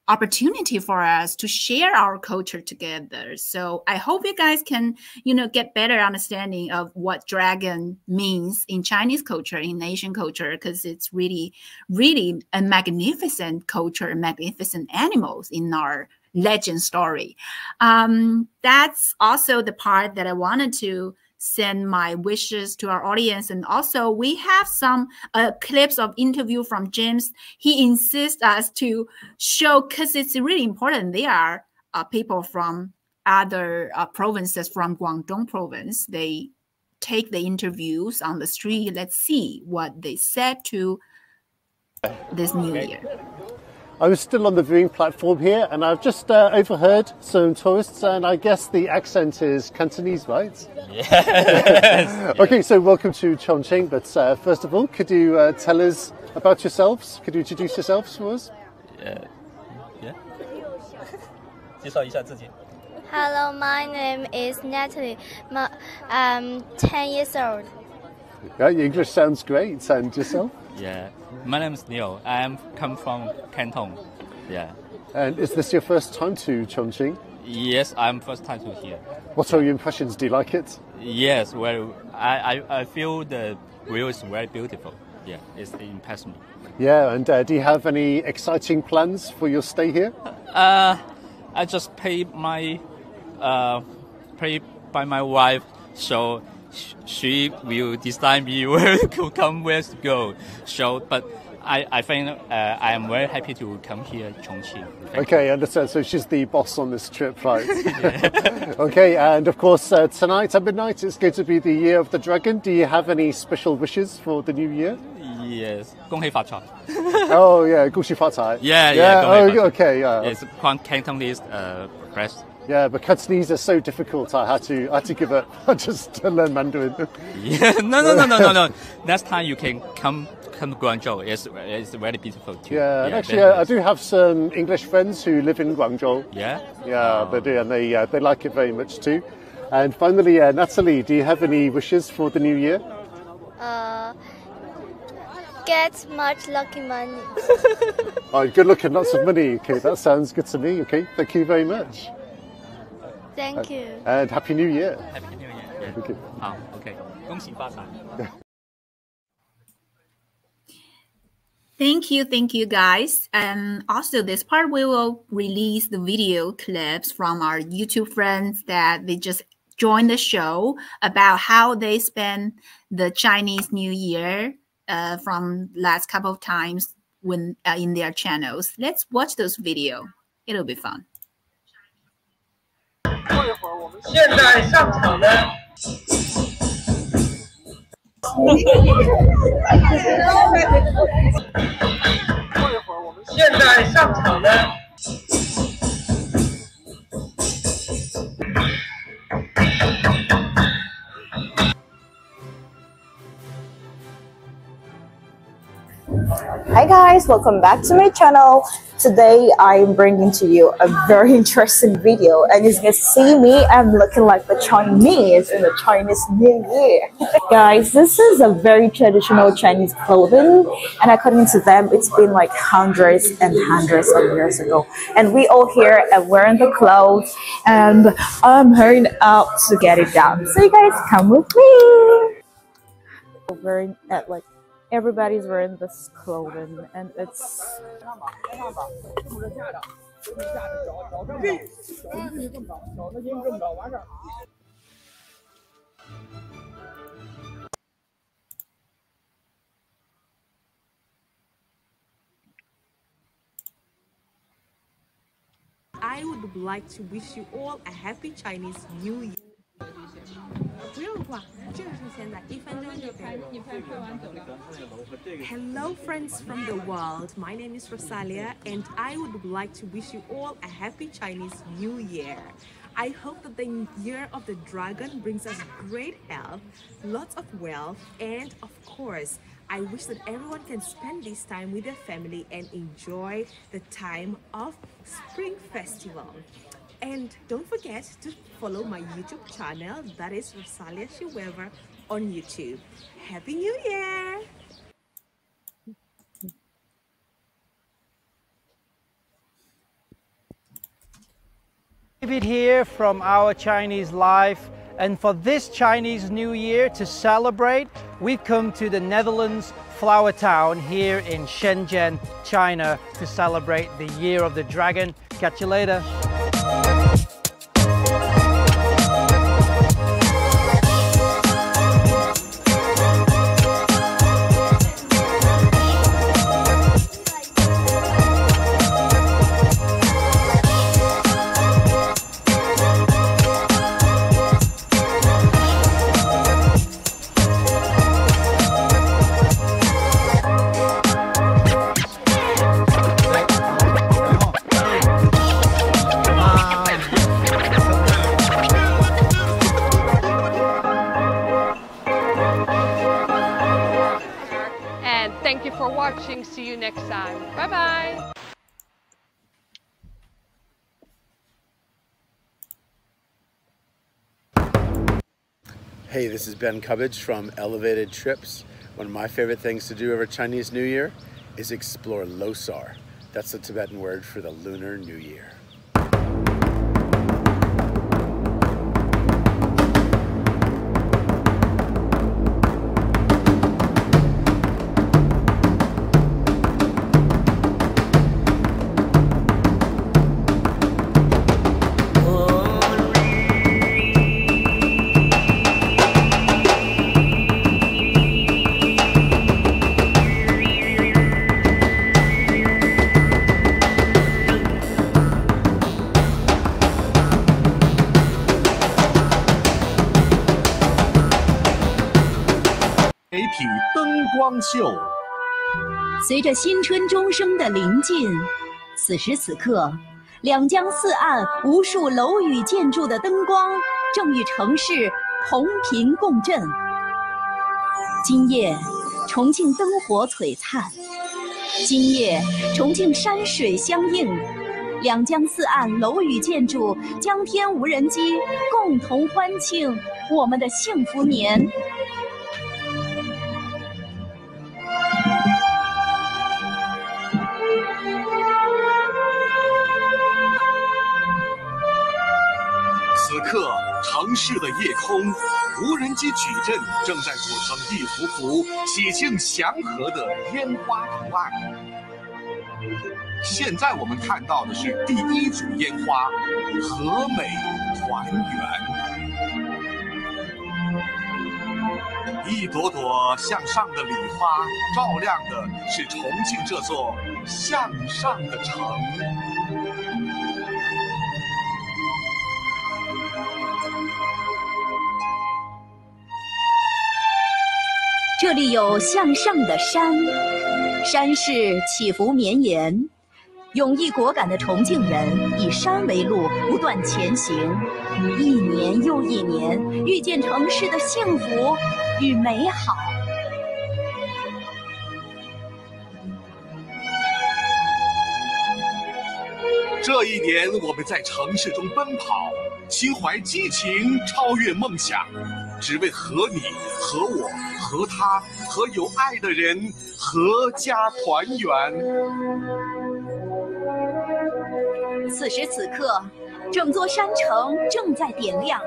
opportunity for us to share our culture together. So I hope you guys can, you know, get better understanding of what dragon means in Chinese culture, in Asian culture, because it's really, really a magnificent culture, magnificent animals in our legend story. That's also the part that I wanted to send my wishes to our audience. And also we have some clips of interview from James. He insists us to show, because it's really important. They are people from other provinces from Guangdong province. They take the interviews on the street. Let's see what they said to this new year. I was still on the viewing platform here, and I've just overheard some tourists, and I guess the accent is Cantonese, right? Yes. Okay, so welcome to Chongqing, but first of all, could you tell us about yourselves? Could you introduce yourselves for us? Yeah. 介绍一下自己。 Hello, my name is Natalie. I'm 10 years old. Yeah, your English sounds great, and yourself? Yeah. My name is Neil. I come from Canton. Yeah. And is this your first time to Chongqing? Yes, I'm first time to here. What are your impressions? Do you like it? Yes, well, I feel the view is very beautiful. Yeah, it impressed me. Yeah, and do you have any exciting plans for your stay here? I just pay by my wife, so she will decide me where to come, where to go. So, but I think I am very happy to come here, Chongqing. Okay, I understand. So she's the boss on this trip, right? Okay, and of course tonight at midnight it's going to be the year of the dragon. Do you have any special wishes for the new year? Yes, 恭喜发财. Oh yeah, 恭喜发财. Yeah. Oh, okay, yeah. It's Cantonese press. Yeah, but Cantonese are so difficult. I had to give it just to learn Mandarin. Yeah, no. Next time you can come to Guangzhou. It's very beautiful too. Yeah, and actually I do have some English friends who live in Guangzhou. Yeah. Yeah, they do, and they like it very much too. And finally, Natalie, do you have any wishes for the new year? Get much lucky money. Oh, good luck and lots of money. Okay, that sounds good to me. Okay, thank you very much. Thank you. And Happy New Year. Happy New Year. Yeah. Thank you. Okay. 恭喜发财. Thank you guys. And also this part we will release the video clips from our YouTube friends that they just joined the show about how they spend the Chinese New Year from last couple of times when in their channels. Let's watch those video. It'll be fun. 现在上场的现在上场的 Hi guys, welcome back to my channel. Today I'm bringing to you a very interesting video, and as you can see me, I'm looking like the Chinese in the Chinese New Year. Guys, this is a very traditional Chinese clothing, and according to them, it's been like hundreds and hundreds of years ago. And we all here are wearing the clothes, and I'm hurrying out to get it done. So you guys come with me. Wearing like everybody's wearing this clothing, and it's I would like to wish you all a happy Chinese New Year. Hello friends from the world, my name is Rosalia and I would like to wish you all a happy Chinese New Year. I hope that the year of the dragon brings us great health, lots of wealth, and of course, I wish that everyone can spend this time with their family and enjoy the time of Spring Festival. And don't forget to follow my YouTube channel, that is Rosalia Shiwever on YouTube. Happy New Year! David here from Our Chinese Life, and for this Chinese New Year to celebrate, we've come to the Netherlands Flower Town here in Shenzhen, China to celebrate the Year of the Dragon. Catch you later. Thank you for watching. See you next time. Bye bye. Hey, this is Ben Cubbage from Elevated Trips. One of my favorite things to do over Chinese New Year is explore Losar. That's the Tibetan word for the Lunar New Year.随着新春钟声的临近，此时此刻，两江四岸无数楼宇建筑的灯光正与城市同频共振。今夜，重庆灯火璀璨；今夜，重庆山水相映，两江四岸楼宇建筑江天无人机，共同欢庆我们的幸福年。此刻，城市的夜空，无人机矩阵正在组成一幅幅喜庆祥和的烟花图案。现在我们看到的是第一组烟花，和美团圆。一朵朵向上的礼花，照亮的是重庆这座向上的城。这里有向上的山，山势起伏绵延，勇毅果敢的重庆人以山为路，不断前行，一年又一年，遇见城市的幸福与美好。这一年，我们在城市中奔跑，心怀激情，超越梦想，只为和你、和我、和他、和有爱的人阖家团圆。此时此刻，整座山城正在点亮，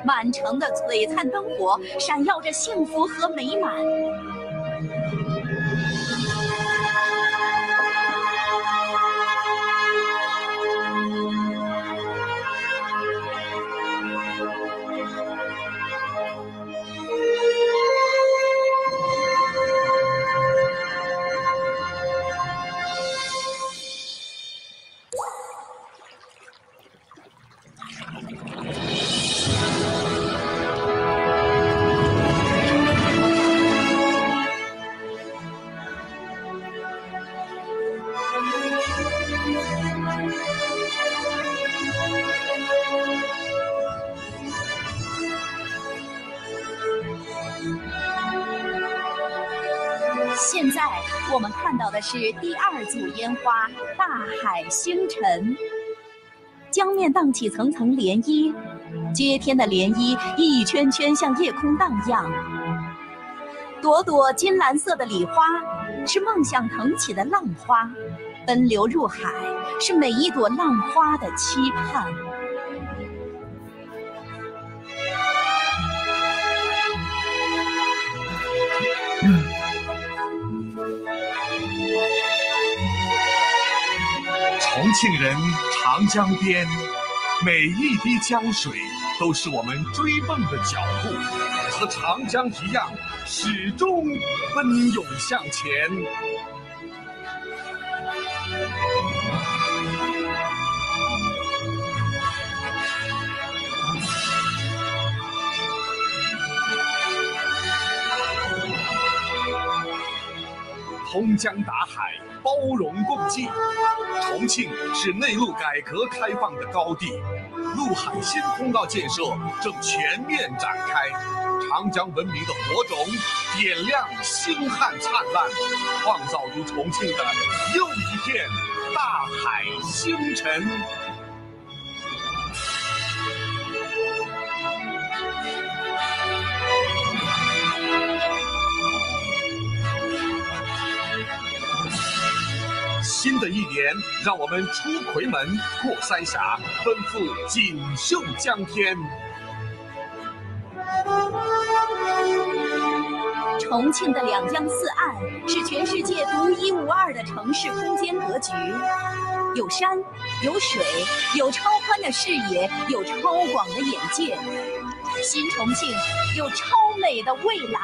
满城的璀璨灯火闪耀着幸福和美满。现在我们看到的是第2组烟花——大海星辰。江面荡起层层涟漪，接天的涟漪一圈圈向夜空荡漾。朵朵金蓝色的礼花是梦想腾起的浪花，奔流入海是每一朵浪花的期盼。重庆人长江边，每一滴江水都是我们追梦的脚步，和长江一样，始终奔涌向前。通江达海，包容共济。重庆是内陆改革开放的高地，陆海新通道建设正全面展开，长江文明的火种点亮星汉灿烂，创造出重庆的又一片大海星辰。新的一年，让我们出夔门，过三峡，奔赴锦绣江天。重庆的2江4岸是全世界独一无二的城市空间格局，有山，有水，有超宽的视野，有超广的眼界。新重庆有超美的未来。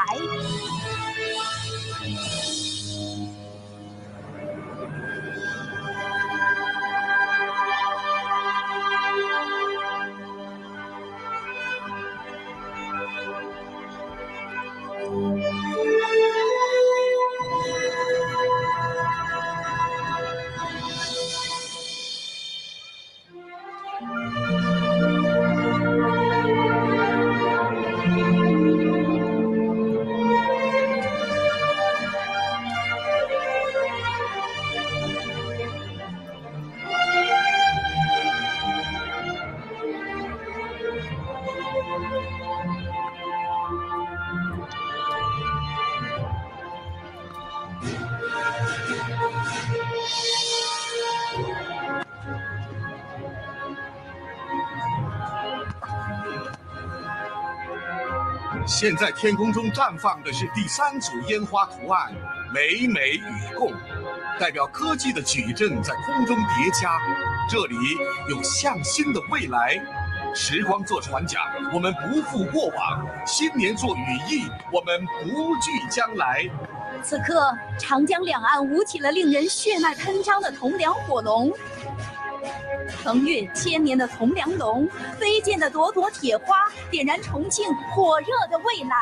现在天空中绽放的是第3组烟花图案“美美与共”，代表科技的矩阵在空中叠加。这里有向新的未来。时光做船桨，我们不负过往；新年做羽翼，我们不惧将来。此刻，长江两岸舞起了令人血脉喷张的铜梁火龙。腾跃千年的铜梁龙，飞溅的朵朵铁花，点燃重庆火热的未来。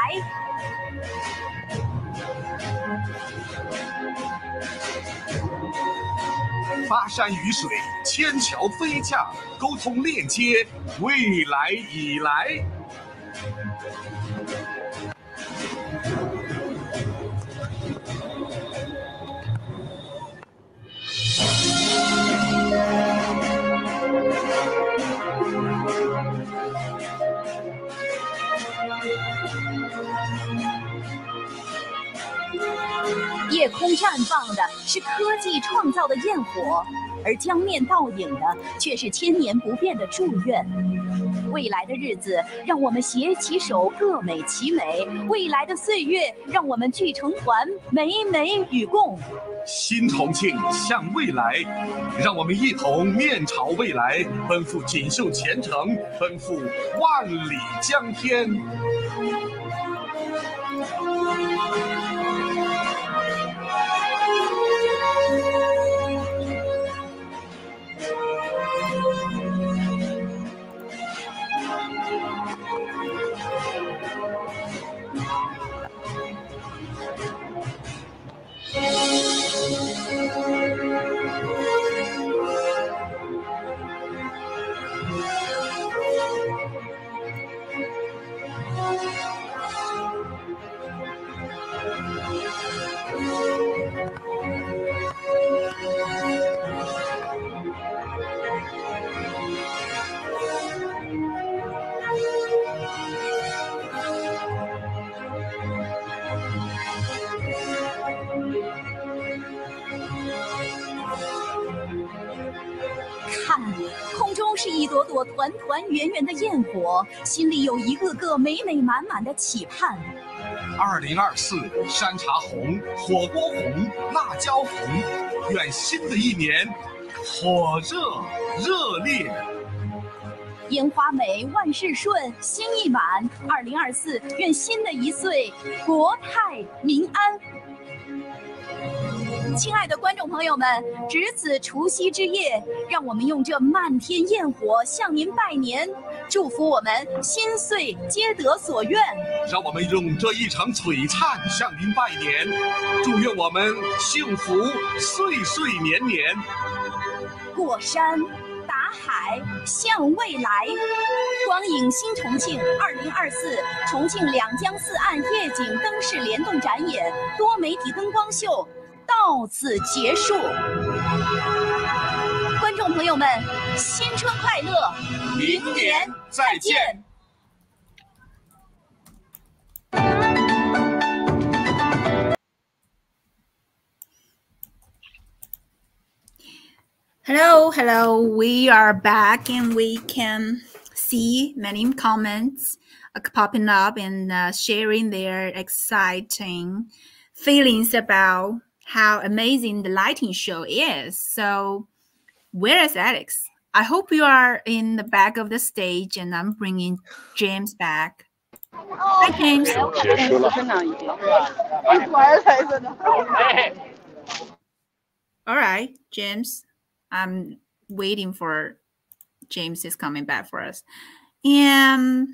巴山雨水，千桥飞架，沟通链接，未来已来。夜空绽放的是科技创造的焰火，而江面倒影的却是千年不变的祝愿。未来的日子，让我们携起手，各美其美；未来的岁月，让我们聚成团，美美与共。新重庆向未来，让我们一同面朝未来，奔赴锦绣前程，奔赴万里江天。看，空中是一朵朵团团圆圆的焰火，心里有一个个美美满满的期盼。2024，山茶红、火锅红、辣椒红，愿新的一年火热热烈。烟花美，万事顺，心意满。2024，愿新的一岁国泰民安。亲爱的观众朋友们，值此除夕之夜，让我们用这漫天焰火向您拜年，祝福我们新岁皆得所愿。让我们用这一场璀璨向您拜年，祝愿我们幸福岁岁年年。过山打海向未来，光影新重庆2024重庆两江四岸夜景灯饰联动展演多媒体灯光秀到此结束。观众朋友们，新春快乐，明年再见。Hello, we are back and we can see many comments popping up and sharing their exciting feelings about how amazing the lighting show is. So where is Alex? I hope you are in the back of the stage and I'm bringing James back. Hi, James. All right, James. I'm waiting for James is coming back for us. And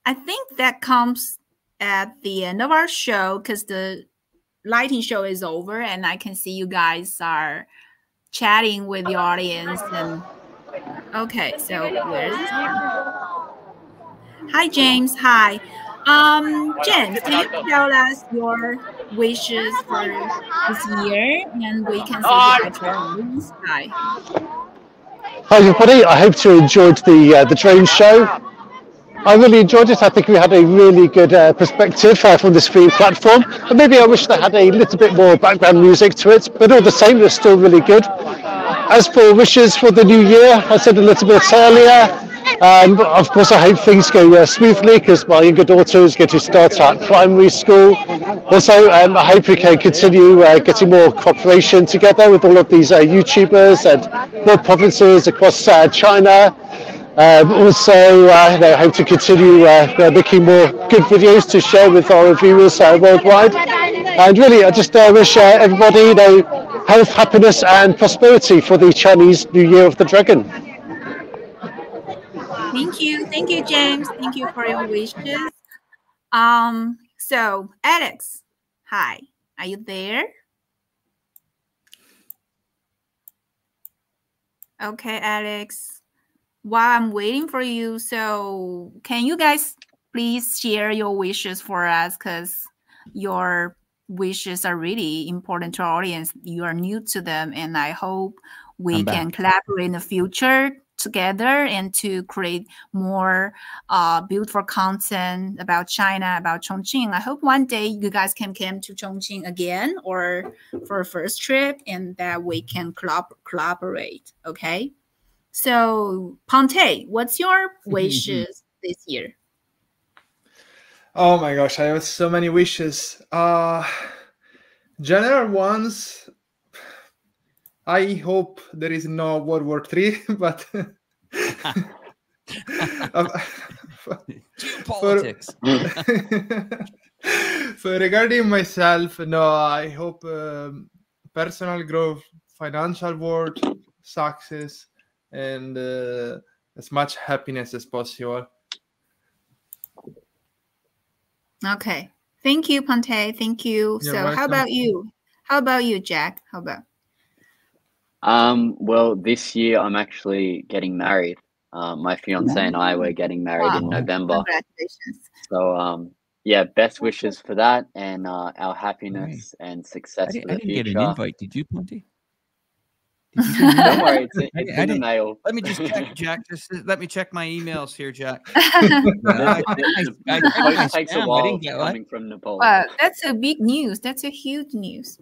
I think that comes at the end of our show because the lighting show is over and I can see you guys are chatting with the audience. And okay, so where is this one? Hi, James. Hi. James, can you tell us your wishes for this year? And we can see the actual news. Hi. Hi everybody, I hope you enjoyed the drone show. I really enjoyed it. I think we had a really good perspective from the stream platform. And maybe I wish they had a little bit more background music to it, but all the same, it was still really good. As for wishes for the new year, I said a little bit earlier. Of course, I hope things go smoothly because my younger daughter is going to start at primary school. Also, I hope we can continue getting more cooperation together with all of these YouTubers and more provinces across China. Also, I hope to continue making more good videos to share with our viewers worldwide. And really, I just wish everybody health, happiness, and prosperity for the Chinese New Year of the Dragon. Thank you, James. Thank you for your wishes. So Alex, hi, are you there? Okay, Alex, while I'm waiting for you, so can you guys please share your wishes for us, because your wishes are really important to our audience. You are new to them, and I hope we can collaborate in the future together and to create more beautiful content about China, about Chongqing. I hope one day you guys can come to Chongqing again or for a first trip and that we can collaborate. Okay. So Ponte, what's your wishes this year? Oh my gosh, I have so many wishes. General ones. I hope there is no World War III, but geopolitics. So regarding myself, no, I hope personal growth, financial world, success, and as much happiness as possible. Okay. Thank you, Ponte. Thank you. You're so welcome. how about you? How about you, Jack? How about? Well, this year I'm actually getting married. My fiance and I were getting married in November. Congratulations. So, yeah, best wishes for that and our happiness and success for the I didn't future. get an invite. Did you, Ponte? Don't worry, it's in the mail. Let me just check, Jack. Just let me check my emails here, Jack. The post takes a while coming from Nepal. That's a big news. That's a huge news.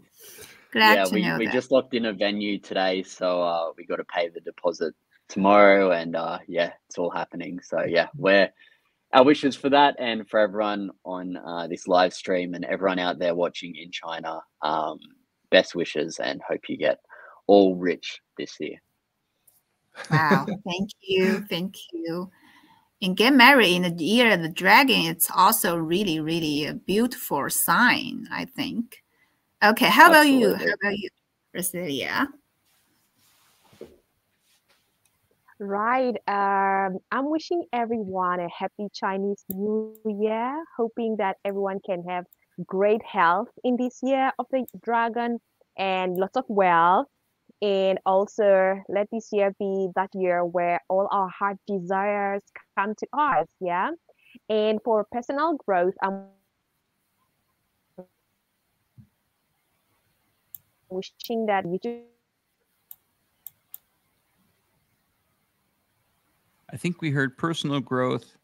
Yeah, we just locked in a venue today, so we got to pay the deposit tomorrow, and yeah, it's all happening. So yeah, our wishes for that and for everyone on this live stream and everyone out there watching in China, best wishes and hope you get all rich this year. Wow, thank you. And get married in the year of the dragon, it's also really, really a beautiful sign, I think. Okay, how about you? How about you, Brasilia? Right. I'm wishing everyone a happy Chinese New Year, hoping that everyone can have great health in this year of the dragon and lots of wealth. And also let this year be that year where all our heart desires come to us. Yeah. And for personal growth, I'm wishing that you do. I think we heard personal growth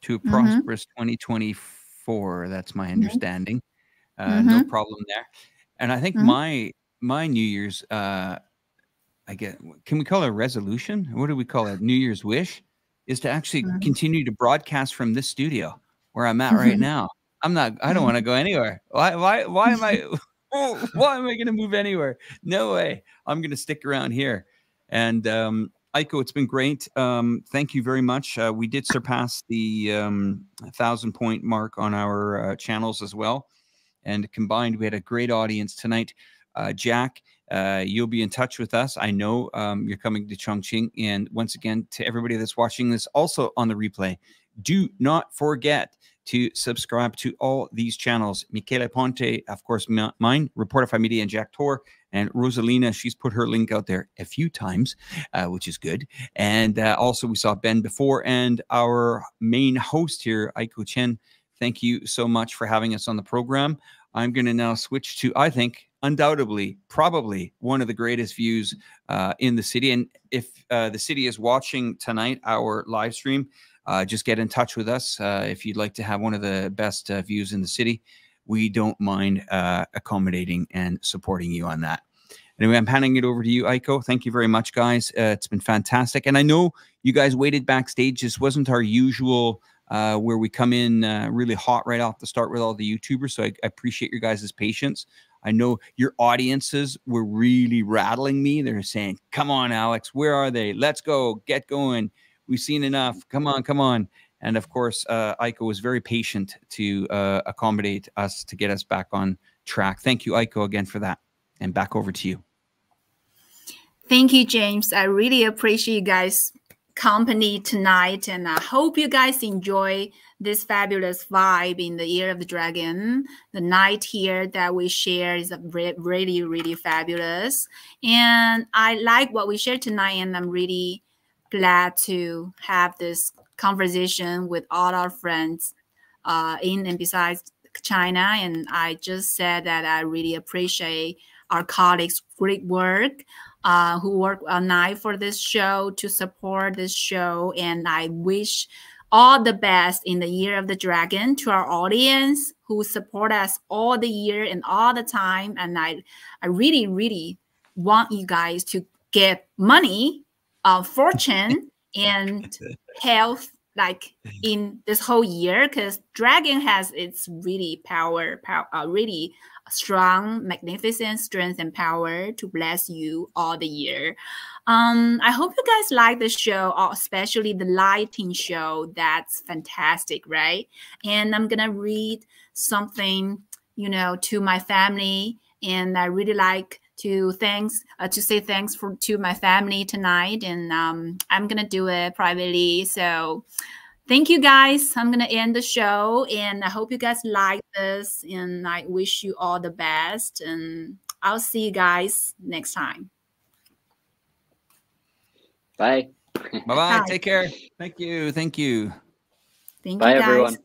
to a prosperous 2024. That's my understanding. No problem there. And I think my New Year's, can we call it a resolution? What do we call it? New Year's wish is to actually continue to broadcast from this studio where I'm at right now. I don't want to go anywhere. Why am I going to move anywhere? No way. I'm going to stick around here. And Aiko, it's been great. Thank you very much. We did surpass the 1,000-point mark on our channels as well. And combined, we had a great audience tonight. Jack, you'll be in touch with us. I know you're coming to Chongqing. And once again, to everybody that's watching this also on the replay, do not forget to subscribe to all these channels. Michele Ponte, of course, mine, Reportify Media, and Jack Tor. And Rosalina, she's put her link out there a few times, which is good. And also we saw Ben before. And our main host here, Aiko Chen, thank you so much for having us on the program. I'm going to now switch to, I think, undoubtedly, probably one of the greatest views in the city. And if the city is watching tonight, our live stream, just get in touch with us if you'd like to have one of the best views in the city. We don't mind accommodating and supporting you on that. Anyway, I'm handing it over to you, Aiko. Thank you very much, guys. It's been fantastic. And I know you guys waited backstage. This wasn't our usual where we come in really hot right off the start with all the YouTubers. So I appreciate your guys' patience. I know your audiences were really rattling me. They're saying, come on, Alex, where are they? Let's go, get going. We've seen enough. Come on, come on. And of course, Aiko was very patient to accommodate us to get us back on track. Thank you, Aiko, again for that. And back over to you. Thank you, James. I really appreciate you guys' company tonight. And I hope you guys enjoy this fabulous vibe in the Year of the Dragon. The night here that we share is really, really fabulous. And I like what we shared tonight. And I'm really glad to have this conversation with all our friends in and besides China. And I just said that I really appreciate our colleagues great work, who work all night for this show to support this show. And I wish all the best in the Year of the Dragon to our audience who support us all the year and all the time. And I really, really want you guys to get money, fortune, and health like in this whole year, because dragon has its really really strong, magnificent strength and power to bless you all the year. I hope you guys like the show, especially the lighting show. That's fantastic, right? And I'm gonna read something, to my family, and I really like to say thanks to my family tonight, and I'm gonna do it privately. So thank you guys. I'm gonna end the show, and I hope you guys like this, and I wish you all the best, and I'll see you guys next time. Bye. Bye-bye. Take care. Thank you. Thank Bye, you guys. everyone.